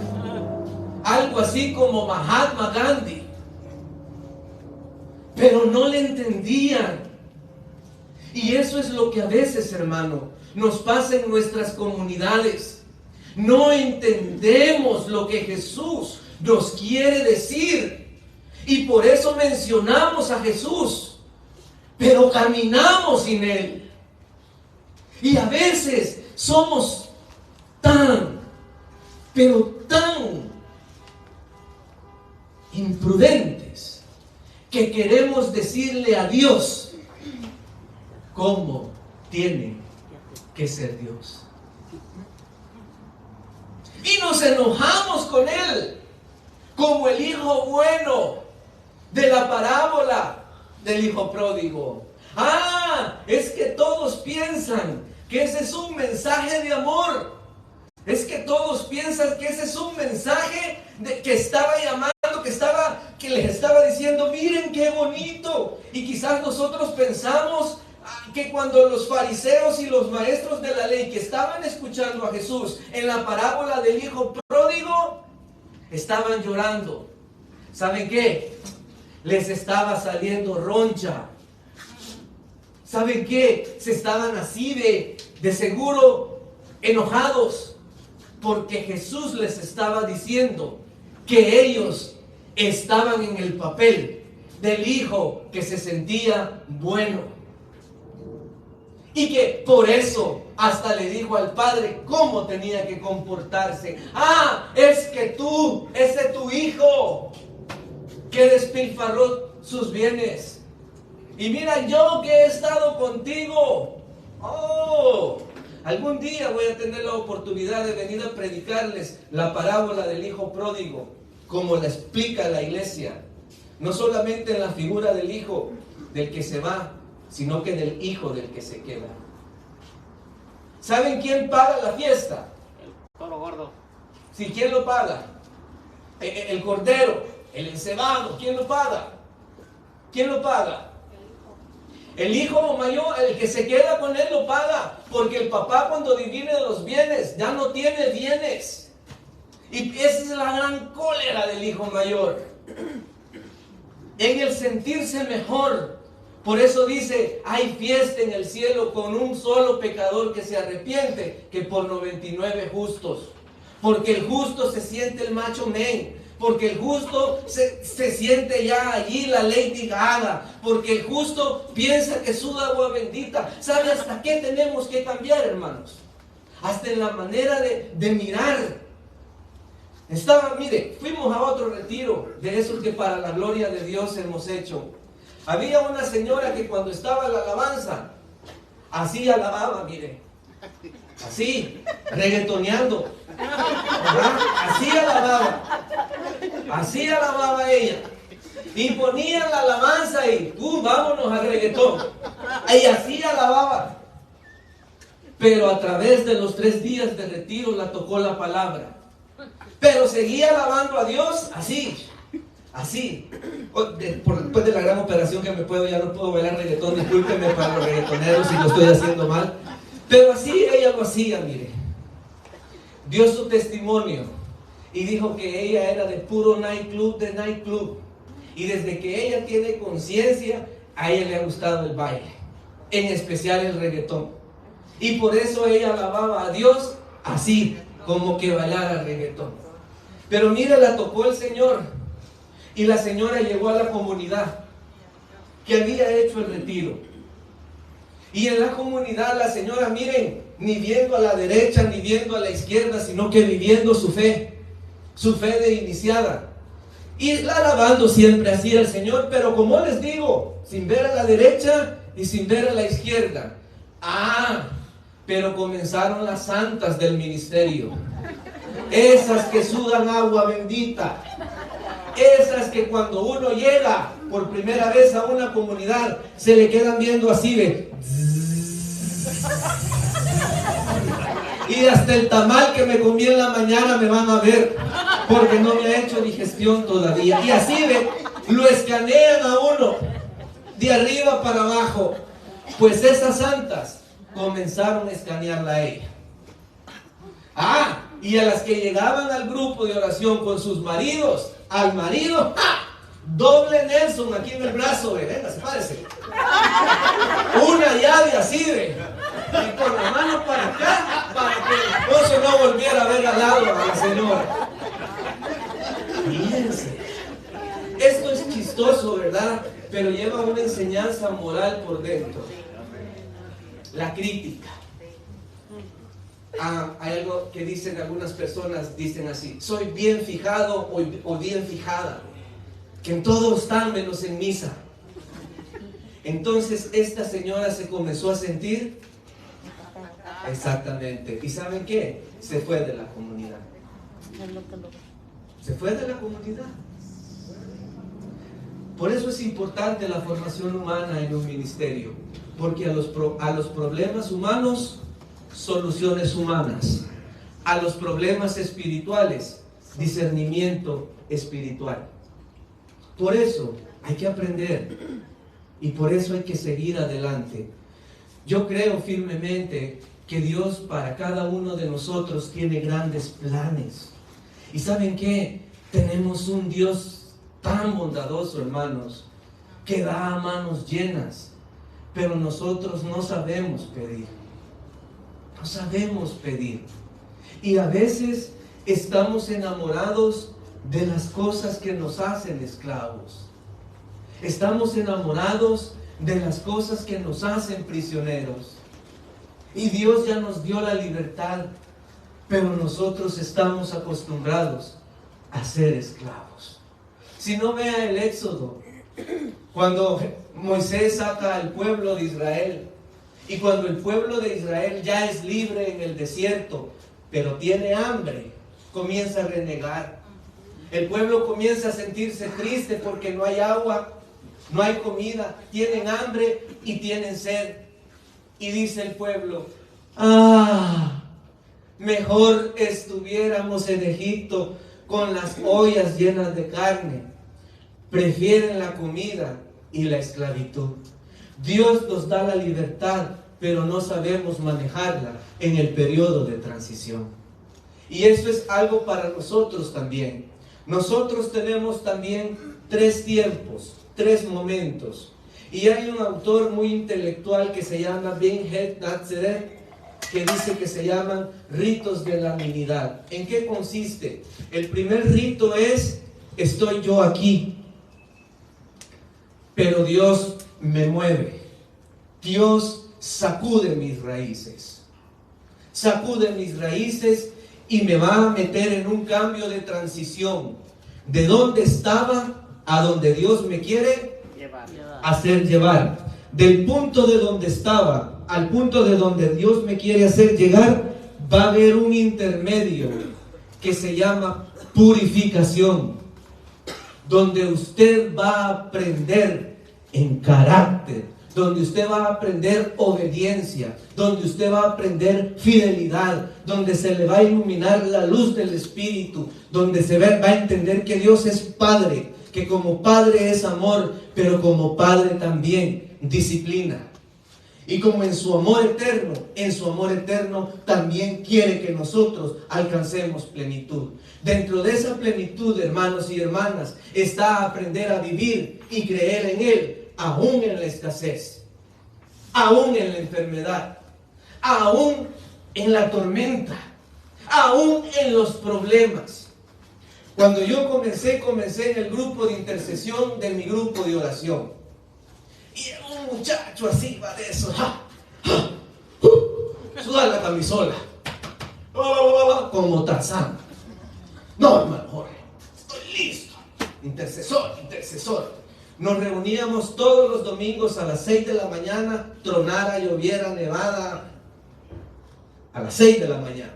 [SPEAKER 2] Algo así como Mahatma Gandhi. Pero no le entendían. Y eso es lo que a veces, hermano, nos pasa en nuestras comunidades. No entendemos lo que Jesús nos quiere decir. Y por eso mencionamos a Jesús, pero caminamos sin Él. Y a veces somos pero tan imprudentes, que queremos decirle a Dios cómo tiene que ser Dios. Y nos enojamos con Él como el hijo bueno de la parábola del hijo pródigo. Es que todos piensan que ese es un mensaje de amor. Es que todos piensan que ese es un mensaje que estaba llamando, que les estaba diciendo, miren qué bonito. Y quizás nosotros pensamos que cuando los fariseos y los maestros de la ley que estaban escuchando a Jesús en la parábola del hijo pródigo, estaban llorando. ¿Saben qué? Les estaba saliendo roncha. ¿Saben qué? Se estaban así de seguro enojados, porque Jesús les estaba diciendo que ellos estaban en el papel del hijo que se sentía bueno. Y que por eso hasta le dijo al padre cómo tenía que comportarse. Es que tú, ese tu hijo que despilfarró sus bienes. Y mira, yo que he estado contigo. Algún día voy a tener la oportunidad de venir a predicarles la parábola del hijo pródigo, como la explica la iglesia. No solamente en la figura del hijo del que se va, sino que del hijo del que se queda. ¿Saben quién paga la fiesta?
[SPEAKER 8] El toro gordo.
[SPEAKER 2] Sí, ¿quién lo paga? El cordero, el encebado, ¿quién lo paga? ¿Quién lo paga? El hijo mayor, el que se queda con él, lo paga, porque el papá cuando divide los bienes ya no tiene bienes. Y esa es la gran cólera del hijo mayor, en el sentirse mejor. Por eso dice, hay fiesta en el cielo con un solo pecador que se arrepiente, que por 99 justos. Porque el justo se siente el macho men. Porque el justo se siente ya allí la Lady Gaga. Porque el justo piensa que suda agua bendita. ¿Sabe hasta qué tenemos que cambiar, hermanos? Hasta en la manera de mirar. Mire, fuimos a otro retiro de esos que para la gloria de Dios hemos hecho. Había una señora que cuando estaba la alabanza, así alababa, mire. Así, reggaetoneando. Así alababa ella. Y ponían la alabanza y vámonos al reggaetón. Y así alababa. Pero a través de los 3 días de retiro la tocó la palabra. Pero seguía alabando a Dios así. Después de la gran operación que ya no puedo bailar reggaetón. Discúlpenme para los reggaetoneros si lo estoy haciendo mal. Pero así ella lo hacía, mire. Dio su testimonio y dijo que ella era de puro nightclub. Y desde que ella tiene conciencia, a ella le ha gustado el baile, en especial el reggaetón. Y por eso ella alababa a Dios así, como que bailara reggaetón. Pero mire, la tocó el Señor y la señora llegó a la comunidad que había hecho el retiro. Y en la comunidad la señora, miren, ni viendo a la derecha ni viendo a la izquierda, sino que viviendo su fe de iniciada. Y alabando siempre así al Señor, pero como les digo, sin ver a la derecha y sin ver a la izquierda. Pero comenzaron las santas del ministerio. Esas que sudan agua bendita. Esas que cuando uno llega por primera vez a una comunidad, se le quedan viendo así de... Y hasta el tamal que me comí en la mañana me van a ver, porque no me ha hecho digestión todavía. Y así lo escanean a uno, de arriba para abajo. Pues esas santas comenzaron a escanearla a ella. Y a las que llegaban al grupo de oración con sus maridos, al marido, doble Nelson aquí en el brazo, venga, sepárese. Una llave así, y con la mano para acá, para que el esposo no volviera a ver al lado a la señora. Fíjense, esto es chistoso, ¿verdad? Pero lleva una enseñanza moral por dentro. La crítica. Hay algo que dicen algunas personas, dicen así: soy bien fijado o bien fijada, que en todo están menos en misa. Entonces esta señora se comenzó a sentir – exactamente. ¿Y saben qué? Se fue de la comunidad. Se fue de la comunidad. Por eso es importante la formación humana en un ministerio, porque a los problemas humanos, soluciones humanas. A los problemas espirituales, discernimiento espiritual. Por eso hay que aprender y por eso hay que seguir adelante. Yo creo firmemente que Dios para cada uno de nosotros tiene grandes planes. ¿Y saben qué? Tenemos un Dios tan bondadoso, hermanos, que da a manos llenas, pero nosotros no sabemos pedir. No sabemos pedir. Y a veces estamos enamorados de las cosas que nos hacen esclavos. Estamos enamorados de las cosas que nos hacen prisioneros. Y Dios ya nos dio la libertad, pero nosotros estamos acostumbrados a ser esclavos. Si no, vea el Éxodo, cuando Moisés saca al pueblo de Israel, y cuando el pueblo de Israel ya es libre en el desierto, pero tiene hambre, comienza a renegar. El pueblo comienza a sentirse triste porque no hay agua, no hay comida, tienen hambre y tienen sed. Y dice el pueblo: mejor estuviéramos en Egipto con las ollas llenas de carne. Prefieren la comida y la esclavitud. Dios nos da la libertad, pero no sabemos manejarla en el periodo de transición. Y eso es algo para nosotros también. Nosotros tenemos también 3 tiempos, 3 momentos. Y hay un autor muy intelectual que se llama Ben-Het Nazareth, que dice que se llaman ritos de la amenidad. ¿En qué consiste? El primer rito es: estoy yo aquí, pero Dios me mueve. Dios sacude mis raíces. Sacude mis raíces y me va a meter en un cambio de transición. De donde estaba a donde Dios me quiere hacer llevar. Del punto de donde estaba al punto de donde Dios me quiere hacer llegar, va a haber un intermedio que se llama purificación, donde usted va a aprender en carácter, donde usted va a aprender obediencia, donde usted va a aprender fidelidad, donde se le va a iluminar la luz del Espíritu, donde se va a entender que Dios es Padre, que como Padre es amor, pero como Padre también disciplina. Y como en su amor eterno también quiere que nosotros alcancemos plenitud. Dentro de esa plenitud, hermanos y hermanas, está aprender a vivir y creer en Él, aún en la escasez, aún en la enfermedad, aún en la tormenta, aún en los problemas. Cuando yo comencé en el grupo de intercesión de mi grupo de oración. Y un muchacho así va de eso, sudar la camisola, como Tarzán. No, hermano Jorge, estoy listo. Intercesor. Nos reuníamos todos los domingos a las 6 de la mañana, tronara, lloviera, nevada, a las 6 de la mañana.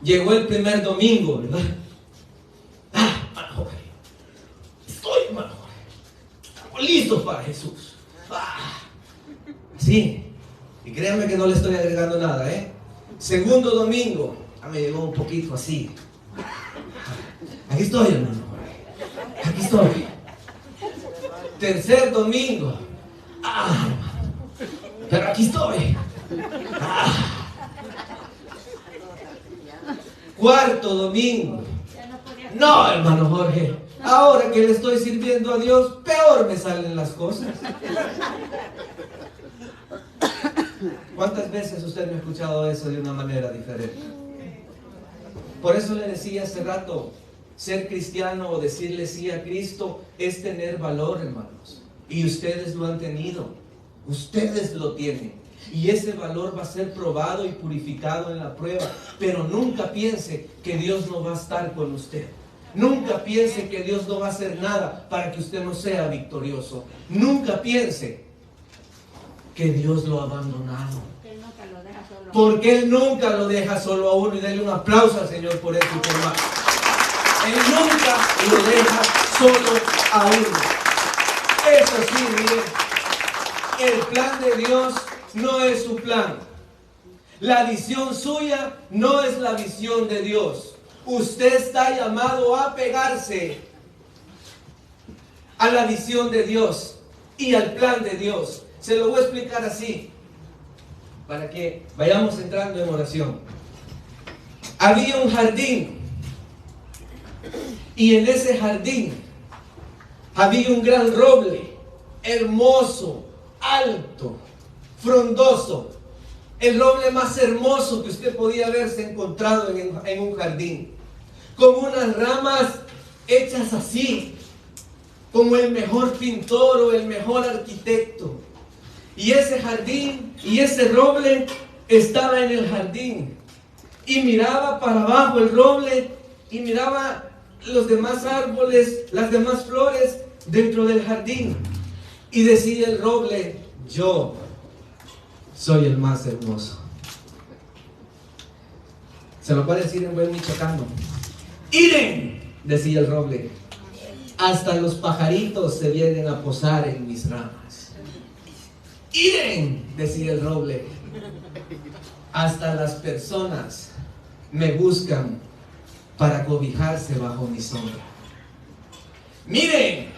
[SPEAKER 2] Llegó el primer domingo, ¿verdad? Hermano Jorge, hermano Jorge, estamos listos para Jesús. Sí, y créanme que no le estoy agregando nada, Segundo domingo, me llegó un poquito así. Aquí estoy, hermano Jorge, aquí estoy. Tercer domingo, hermano, pero aquí estoy. Cuarto domingo, no, hermano Jorge, ahora que le estoy sirviendo a Dios, peor me salen las cosas. ¿Cuántas veces usted me ha escuchado eso de una manera diferente? Por eso le decía hace rato, ser cristiano o decirle sí a Cristo es tener valor, hermanos. Y ustedes lo han tenido, ustedes lo tienen. Y ese valor va a ser probado y purificado en la prueba. Pero nunca piense que Dios no va a estar con usted. Nunca piense que Dios no va a hacer nada para que usted no sea victorioso. Nunca piense que Dios lo ha abandonado. Porque Él nunca lo deja solo a uno. Y denle un aplauso al Señor por eso y por más. Él nunca lo deja solo a uno. Eso sí, miren, el plan de Dios no es su plan. La visión suya no es la visión de Dios. Usted está llamado a pegarse a la visión de Dios y al plan de Dios. Se lo voy a explicar así, para que vayamos entrando en oración. Había un jardín, y en ese jardín había un gran roble, hermoso, alto, frondoso. El roble más hermoso que usted podía haberse encontrado en un jardín, con unas ramas hechas así, como el mejor pintor o el mejor arquitecto. Y ese jardín y ese roble estaba en el jardín, y miraba para abajo el roble y miraba los demás árboles, las demás flores dentro del jardín, y decía el roble: yo soy el más hermoso. Se lo puede decir en buen michoacano. ¡Iren!, decía el roble, hasta los pajaritos se vienen a posar en mis ramas. ¡Iren!, decía el roble, hasta las personas me buscan para cobijarse bajo mi sombra. ¡Miren!,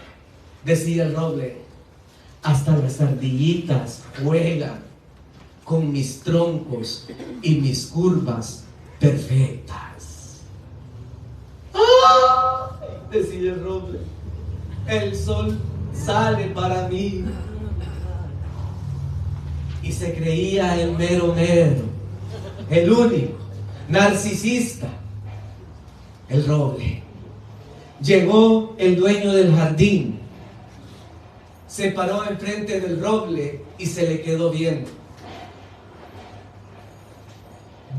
[SPEAKER 2] decía el roble, hasta las ardillitas juegan con mis troncos y mis curvas perfectas. ¡Ah!, decía el roble, el sol sale para mí. Y se creía el mero mero, el único, narcisista, el roble. Llegó el dueño del jardín, se paró enfrente del roble y se le quedó viendo.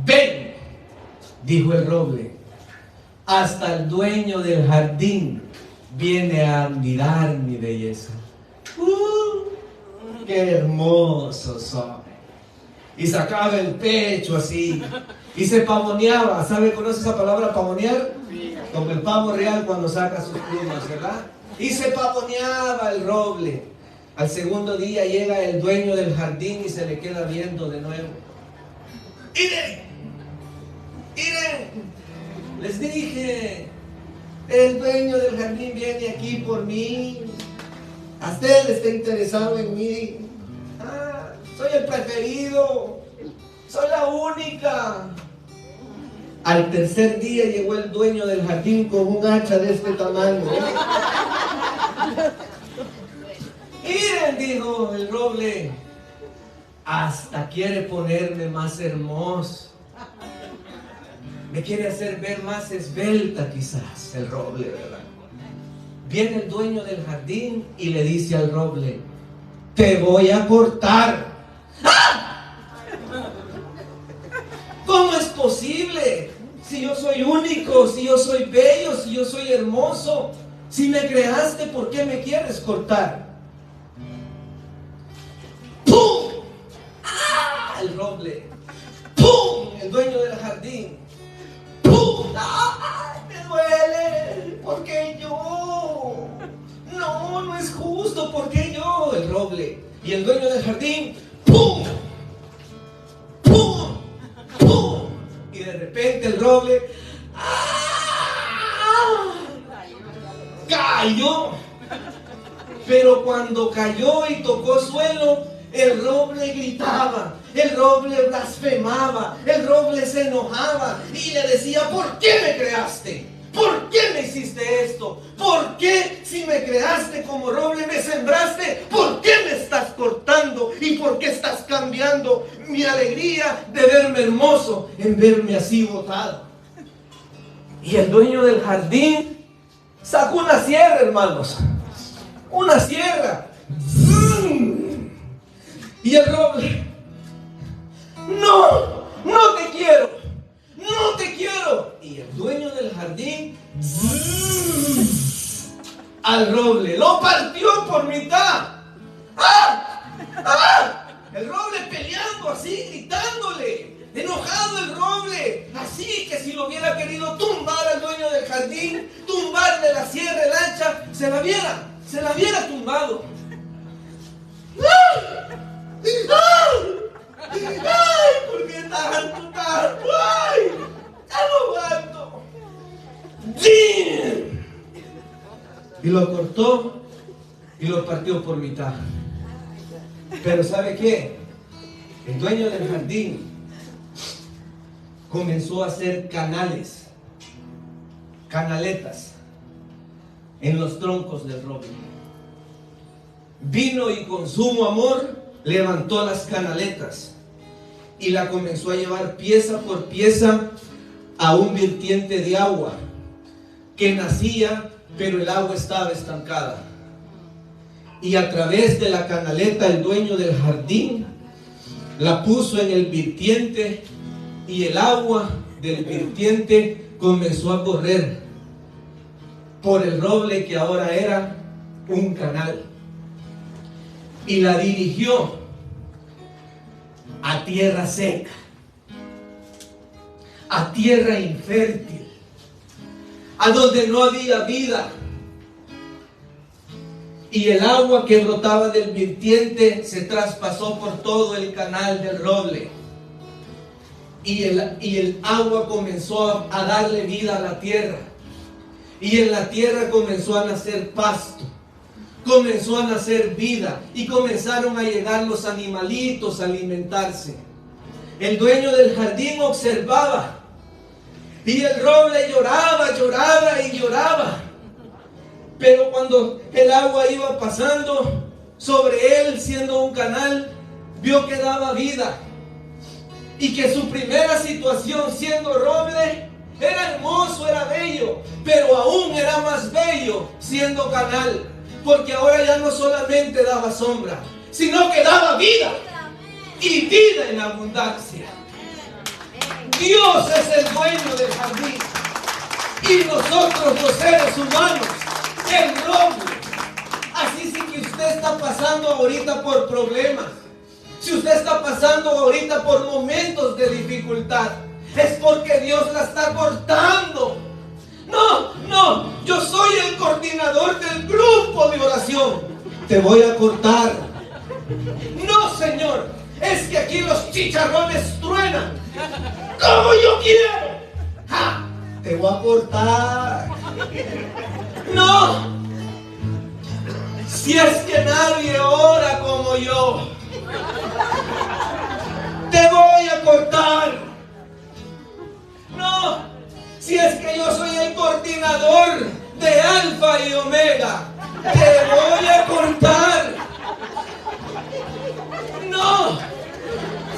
[SPEAKER 2] Ven, dijo el roble, hasta el dueño del jardín viene a admirar mi belleza. ¡Qué hermoso soy! Y sacaba el pecho así, y se pavoneaba. ¿Sabe? ¿Conoce esa palabra, pavonear? Como el pavo real cuando saca sus plumas, ¿verdad? Y se pavoneaba el roble. Al segundo día llega el dueño del jardín y se le queda viendo de nuevo. ¡Miren! ¡Miren! Les dije, el dueño del jardín viene aquí por mí. A usted está interesado en mí. Ah, soy el preferido. Soy la única. Al tercer día llegó el dueño del jardín con un hacha de este tamaño. Miren, dijo el roble, hasta quiere ponerme más hermoso. Me quiere hacer ver más esbelta quizás el roble, ¿verdad? Viene el dueño del jardín y le dice al roble: te voy a cortar. ¡Ah! ¿Cómo es posible? Si yo soy único, si yo soy bello, si yo soy hermoso, si me creaste, ¿por qué me quieres cortar? ¡Pum! ¡Ah! El roble. ¡Pum! El dueño del jardín. ¡Pum! ¡Ah! ¡Me duele! ¿Por qué yo? No, no es justo. ¿Por qué yo? El roble. Y el dueño del jardín. ¡Pum! ¡Pum! ¡Pum! Y de repente el roble ¡ah! Cayó. Pero cuando cayó y tocó suelo, el roble gritaba, el roble blasfemaba, el roble se enojaba y le decía: ¿por qué me creaste? ¿Por qué me hiciste esto? ¿Por qué, si me creaste como roble, me sembraste? ¿Por qué me estás cortando? ¿Y por qué estás cambiando mi alegría de verme hermoso en verme así botado? Y el dueño del jardín sacó una sierra, hermanos. Una sierra. Y el roble: no, no te quiero. ¡No te quiero! Y el dueño del jardín al roble lo partió por mitad. ¡Ah! ¡Ah! El roble peleando así, gritándole. Enojado el roble, así sí, que si lo hubiera querido tumbar al dueño del jardín, tumbarle la sierra, el hacha, se la hubiera tumbado. ¡Ay! ¿Por qué tanto? ¡Ay! ¡Ya no aguanto! ¡Jim! Y lo cortó y lo partió por mitad. Pero ¿sabe qué? El dueño del jardín comenzó a hacer canaletas en los troncos del roble. Vino y con sumo amor levantó las canaletas y la comenzó a llevar pieza por pieza a un vertiente de agua que nacía, pero el agua estaba estancada. Y a través de la canaleta el dueño del jardín la puso en el vertiente y el agua del vertiente comenzó a correr por el roble que ahora era un canal y la dirigió a tierra seca, a tierra infértil, a donde no había vida. Y el agua que brotaba del vertiente se traspasó por todo el canal del roble. Y el agua comenzó a darle vida a la tierra. Y en la tierra comenzó a nacer pasto. Comenzó a nacer vida. Y comenzaron a llegar los animalitos a alimentarse. El dueño del jardín observaba. Y el roble lloraba y lloraba. Pero cuando el agua iba pasando sobre él, siendo un canal, vio que daba vida. Y que su primera situación siendo roble era hermoso, era bello, pero aún era más bello siendo canal, porque ahora ya no solamente daba sombra, sino que daba vida, y vida en abundancia. Dios es el dueño del jardín, y nosotros los seres humanos, el roble. Así sí que usted está pasando ahorita por problemas, si usted está pasando ahorita por momentos de dificultad, es porque Dios la está cortando. No, yo soy el coordinador del grupo de oración. Te voy a cortar. No, Señor, es que aquí los chicharrones truenan como yo quiero. ¡Ja! Te voy a cortar. No, si es que nadie ora como yo, te voy a cortar. No, si es que yo soy el coordinador de Alfa y Omega, te voy a cortar. No,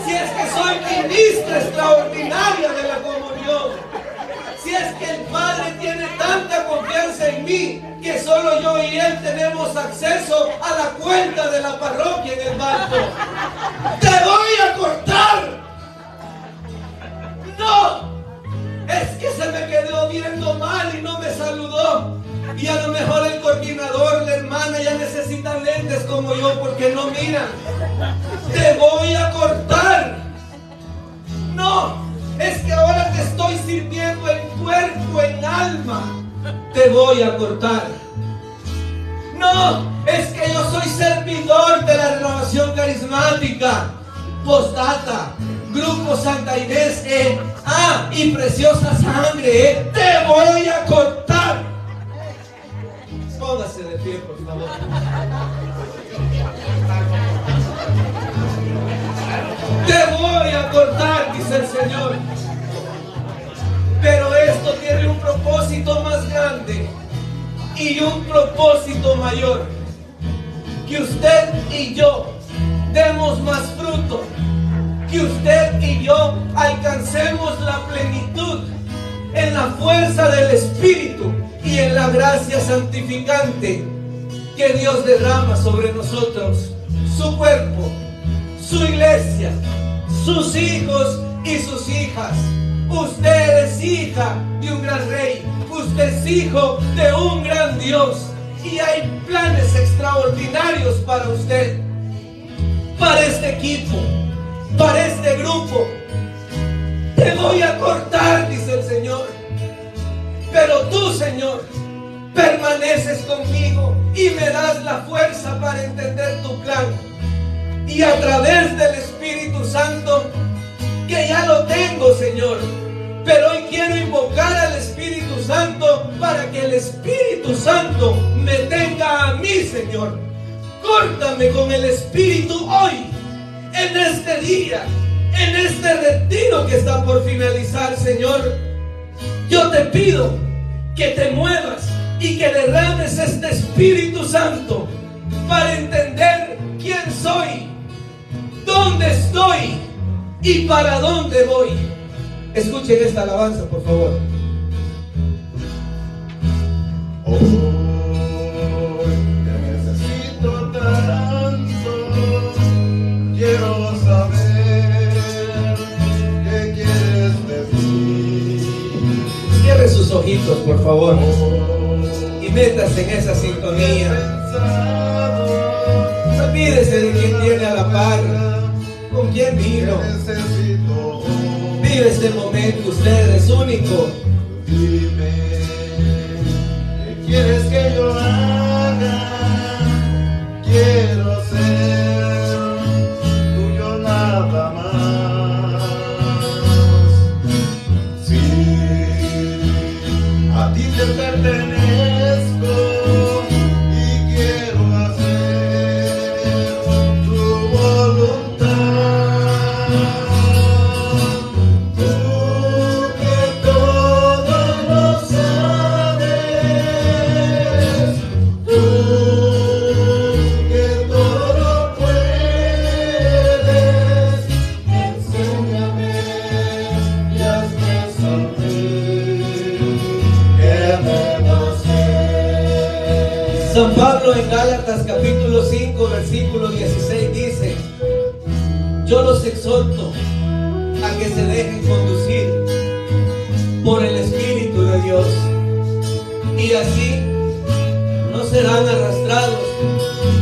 [SPEAKER 2] si es que soy ministra extraordinaria de la comunión, si es que el Padre tiene tanta confianza en mí que solo yo y Él tenemos acceso a la cuenta de la parroquia en el banco, te voy a cortar. No, es que se me quedó viendo mal y no me saludó. Y a lo mejor el coordinador, la hermana, ya necesitan lentes como yo porque no miran. Te voy a cortar. No, es que ahora te estoy sirviendo en cuerpo, en alma. Te voy a cortar. No, es que yo soy servidor de la renovación carismática. Postdata, Grupo Santa Inés, y Preciosa Sangre, te voy a cortar. Póngase de pie, por favor. Te voy a cortar, dice el Señor. Pero esto tiene un propósito más grande y un propósito mayor. Que usted y yo demos más fruto. Que usted y yo alcancemos la plenitud en la fuerza del Espíritu y en la gracia santificante que Dios derrama sobre nosotros, su cuerpo, su iglesia, sus hijos y sus hijas. Usted es hija de un gran rey, usted es hijo de un gran Dios, y hay planes extraordinarios para usted, para este equipo, para este grupo. Te voy a cortar, dice el Señor. Pero tú, Señor, permaneces conmigo y me das la fuerza para entender tu plan. Y a través del Espíritu Santo, que ya lo tengo, Señor, pero hoy quiero invocar al Espíritu Santo para que el Espíritu Santo me tenga a mí, Señor. Córtame con el Espíritu hoy, en este día, en este retiro que está por finalizar, Señor. Yo te pido que te muevas y que derrames este Espíritu Santo para entender quién soy, dónde estoy y para dónde voy. Escuchen esta alabanza, por favor.
[SPEAKER 1] Hoy te necesito tanto, quiero saber qué quieres de mí.
[SPEAKER 2] Cierre sus ojitos, por favor, y métase en esa sintonía. Olvídese de quién tiene a la par, con quién vino. Vive este momento, usted es único.
[SPEAKER 1] Dime, ¿qué quieres que yo haga? Quiero ser tuyo nada más. Sí, a ti te pertenezco y quiero hacer tu voluntad.
[SPEAKER 2] San Pablo en Gálatas capítulo 5 versículo 16 dice: yo los exhorto a que se dejen conducir por el Espíritu de Dios, y así no serán arrastrados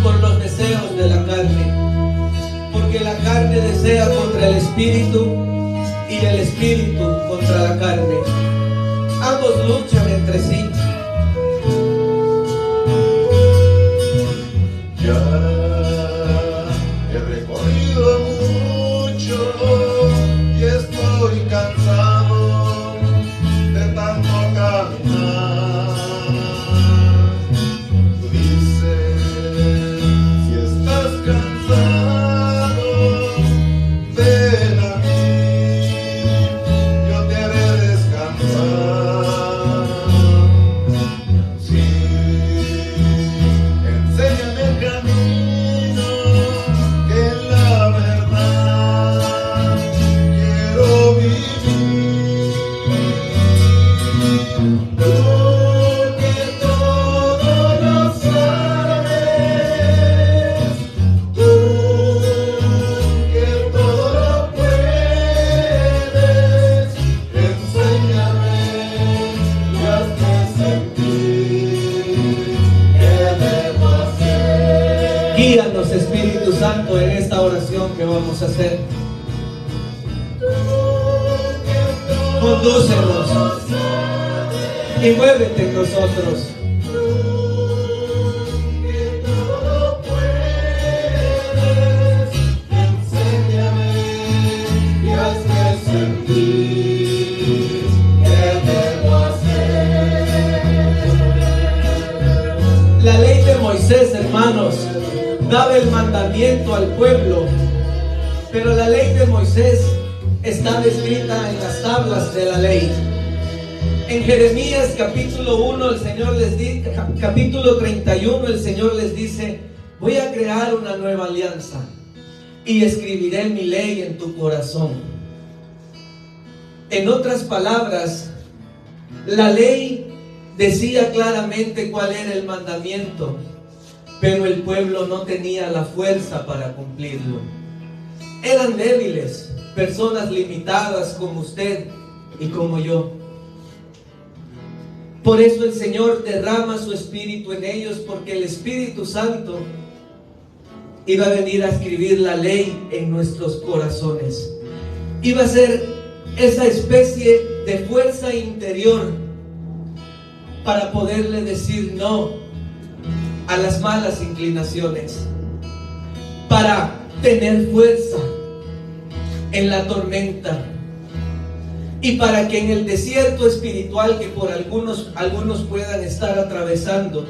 [SPEAKER 2] por los deseos de la carne, porque la carne desea contra el Espíritu y el Espíritu contra la carne. Ambos luchan entre sí.
[SPEAKER 1] Ya he recorrido mucho y estoy cansado de tanto caminar. Tú dices, si estás cansado, ven a mí, yo te haré descansar. Sí, enséñame el camino, que en la verdad quiero vivir. Tú que todo lo sabes, tú que todo lo puedes, enséñame y hazme sentir qué debo hacer.
[SPEAKER 2] Guíanos, Espíritu Santo, en esta oración que vamos a hacer. Condúcenos y muévete en nosotros.
[SPEAKER 1] Enséñame y hazme sentir qué debo hacer.
[SPEAKER 2] La ley de Moisés, hermanos, daba el mandamiento al pueblo, pero la ley de Moisés estaba escrita en las tablas de la ley. En Jeremías capítulo 1, el Señor les dice, capítulo 31, el Señor les dice: voy a crear una nueva alianza y escribiré mi ley en tu corazón. En otras palabras, la ley decía claramente cuál era el mandamiento, pero el pueblo no tenía la fuerza para cumplirlo. Eran débiles, personas limitadas como usted y como yo. Por eso el Señor derrama su Espíritu en ellos, porque el Espíritu Santo iba a venir a escribir la ley en nuestros corazones. Iba a ser esa especie de fuerza interior para poderle decir no a las malas inclinaciones, para tener fuerza en la tormenta y para que en el desierto espiritual que por algunos puedan estar atravesando,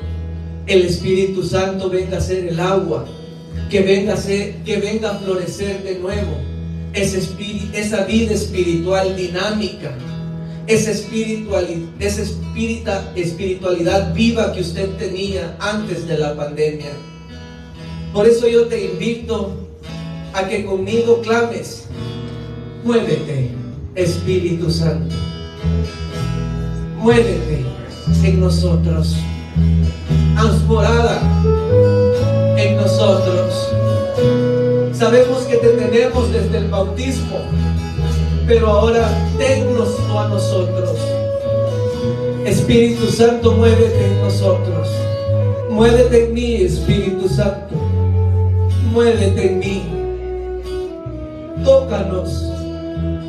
[SPEAKER 2] el Espíritu Santo venga a ser el agua, que venga a florecer de nuevo esa vida espiritual dinámica, esa espiritualidad viva que usted tenía antes de la pandemia. Por eso yo te invito a que conmigo clames: muévete, Espíritu Santo, muévete en nosotros, haz morada en nosotros. Sabemos que te tenemos desde el bautismo, pero ahora tennos a nosotros. Espíritu Santo, muévete en nosotros, muévete en mí, Espíritu Santo, muévete en mí, tócanos,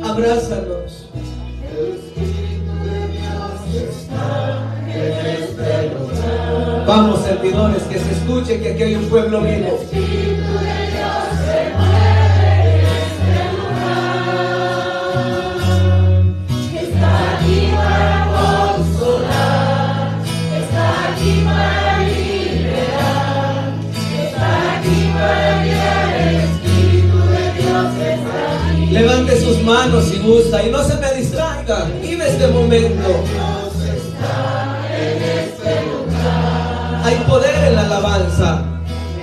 [SPEAKER 2] abrázanos. Vamos, servidores, que se escuche que aquí hay un pueblo vivo. Levante sus manos si gusta y no se me distraiga. Vive este momento. Hay poder en la alabanza.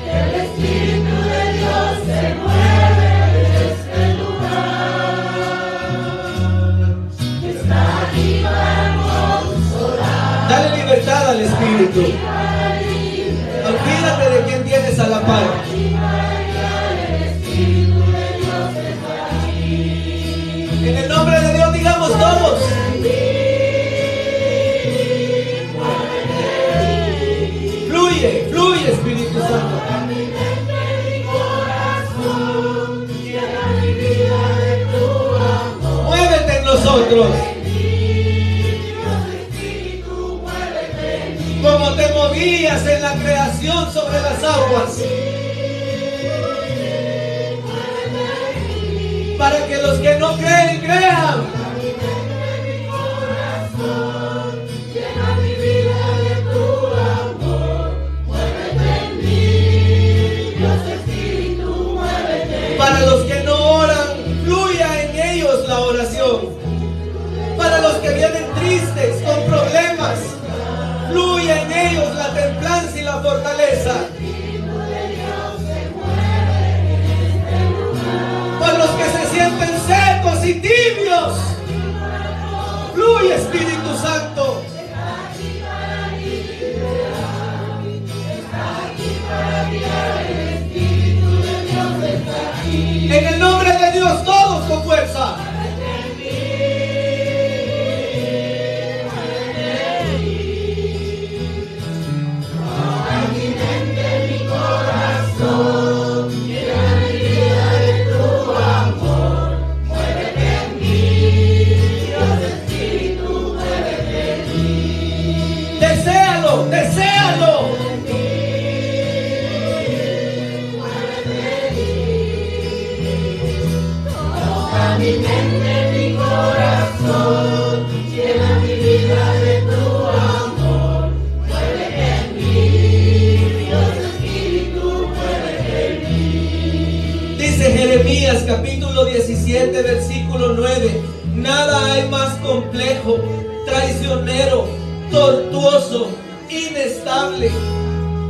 [SPEAKER 2] El Espíritu de Dios se mueve en este lugar. Está aquí para consolar. Dale libertad al Espíritu. Olvídate de quién tienes a la par. En el nombre de Dios digamos todos: fluye, fluye, Espíritu Santo. Muévete en nosotros, como te movías en la creación sobre las aguas, para que los que no creen, crean. Para los que no oran, fluya en ellos la oración. Para los que vienen tristes, con problemas, fluya en ellos la templanza y la fortaleza. Para los que se sienten secos y tibios, fluye, Espíritu Santo. En el nombre de Dios, todos con fuerza. Deséalo, deséalo. Mi mente, mi corazón, llena mi vida de tu amor, muévete en mí, Dios Espíritu, muévete en mí. Dice Jeremías capítulo 17 versículo 9: nada hay más complejo, traicionero, tortuoso, inestable,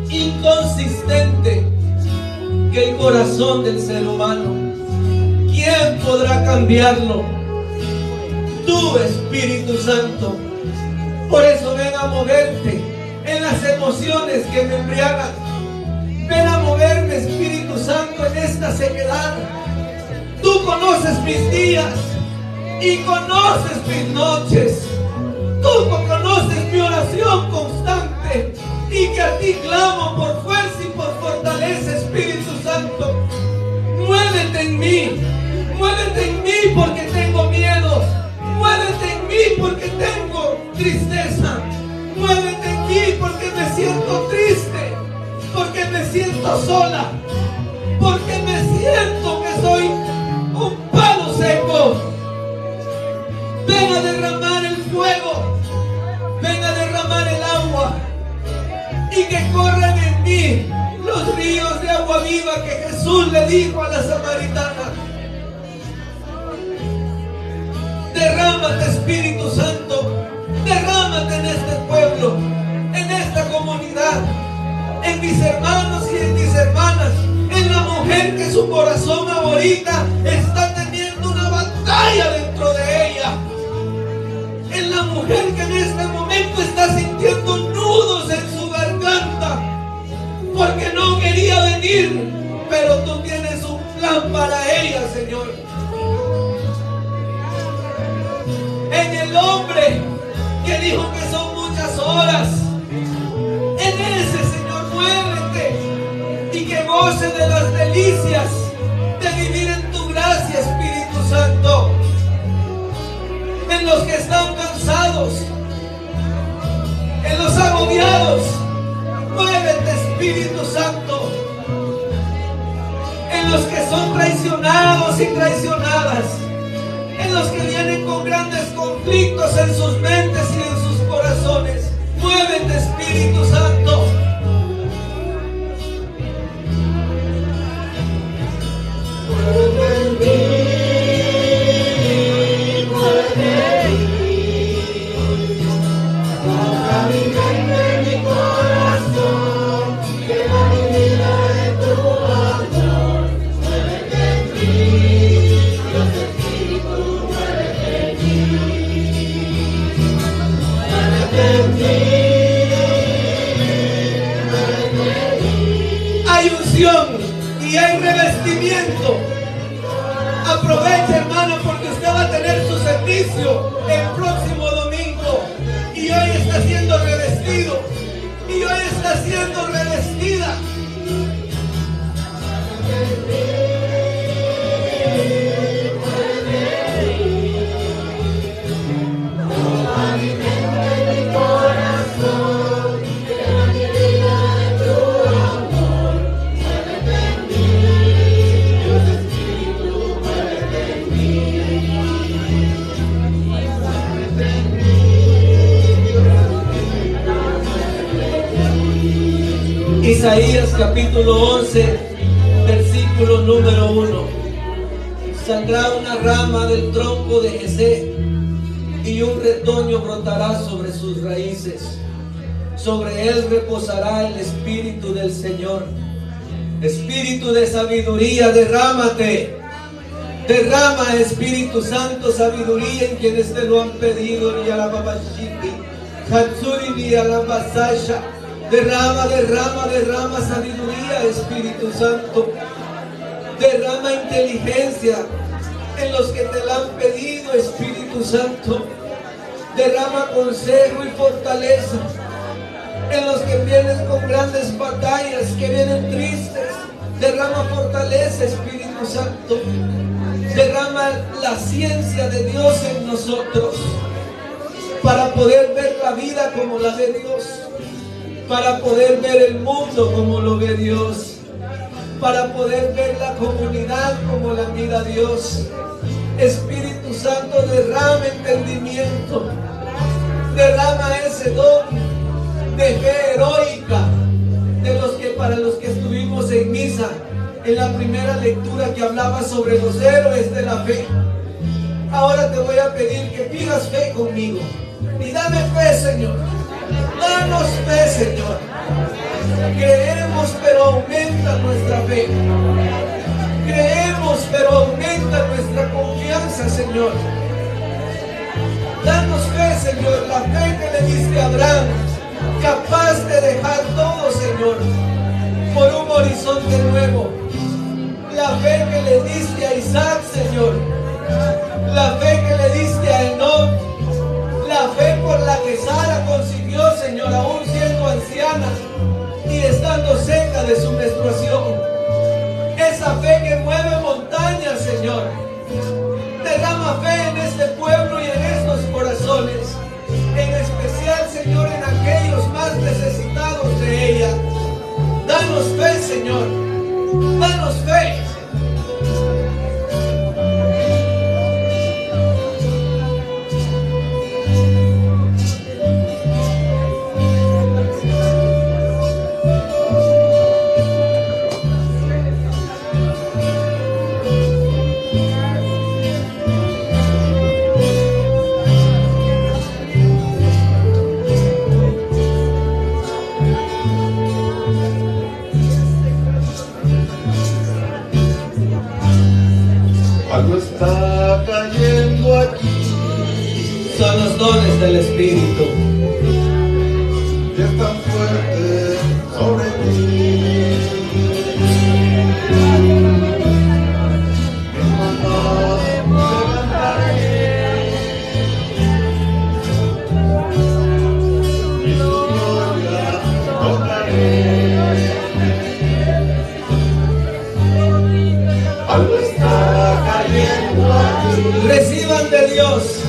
[SPEAKER 2] inconsistente que el corazón del ser humano. ¿Quién podrá cambiarlo? Tú, Espíritu Santo. Por eso ven a moverte en las emociones que me embriagan. Ven a moverme, Espíritu Santo, en esta sequedad. Tú conoces mis días y conoces mis noches. Tú conoces mi oración constante y que a ti clamo por fuerza y por fortaleza, Espíritu Santo. Muévete en mí porque tengo miedo. Muévete en mí tristeza. Muévete en mí porque me siento triste, porque me siento sola, porque me siento que soy un palo seco. Ven a derramar el fuego, ven a derramar el agua y que corran en mí los ríos de agua viva que Jesús le dijo a la samaritana. Derrámate, Espíritu Santo, derrámate en este pueblo, en esta comunidad, en mis hermanos y en mis hermanas, en la mujer que su corazón ahorita está teniendo una batalla dentro de ella, en la mujer que en este momento está sintiendo nudos en su garganta, porque no quería venir, pero tú tienes un plan para ella, Señor. En el hombre que dijo que son muchas horas, en ese, Señor, muévete y que goce de las delicias de vivir en tu gracia, Espíritu Santo. En los que están cansados, en los agobiados, muévete, Espíritu Santo. En los que son traicionados y traicionadas, en los que vienen con grandes conflictos en sus mentes y en sus corazones, muévete, Espíritu Santo. Hay unción y hay revestimiento. Aproveche, hermano, porque usted va a tener su servicio el próximo domingo y hoy está siendo revestido y hoy está siendo revestida. Isaías capítulo 11, versículo número 1. Saldrá una rama del tronco de Jesé y un retoño brotará sobre sus raíces. Sobre él reposará el Espíritu del Señor. Espíritu de sabiduría, derrámate. Derrama, Espíritu Santo, sabiduría en quienes te lo han pedido. Derrama, derrama, derrama sabiduría, Espíritu Santo. Derrama inteligencia en los que te la han pedido, Espíritu Santo. Derrama consejo y fortaleza en los que vienen con grandes batallas, que vienen tristes. Derrama fortaleza, Espíritu Santo. Derrama la ciencia de Dios en nosotros para poder ver la vida como la ve Dios, para poder ver el mundo como lo ve Dios, para poder ver la comunidad como la mira Dios. Espíritu Santo, derrama entendimiento, derrama ese don de fe heroica para los que estuvimos en misa, en la primera lectura que hablaba sobre los héroes de la fe. Ahora te voy a pedir que pidas fe conmigo y dame fe, Señor. Danos fe, Señor. Creemos, pero aumenta nuestra fe. Creemos, pero aumenta nuestra confianza, Señor. Danos fe, Señor, la fe que le diste a Abraham, capaz de dejar todo, Señor, por un horizonte nuevo. La fe que le diste a Isaac, Señor. La fe que le diste a Enoch. La fe por la que Sara consiguió, Señor, aún siendo anciana y estando seca de su menstruación. Esa fe que mueve montañas, Señor. Derrama fe en este pueblo y en estos corazones. los dones del Espíritu.
[SPEAKER 1] Es tan fuerte sobre ti. Mis manos levantaré. Y su gloria tocaré. Algo está cayendo aquí.
[SPEAKER 2] Reciban de Dios.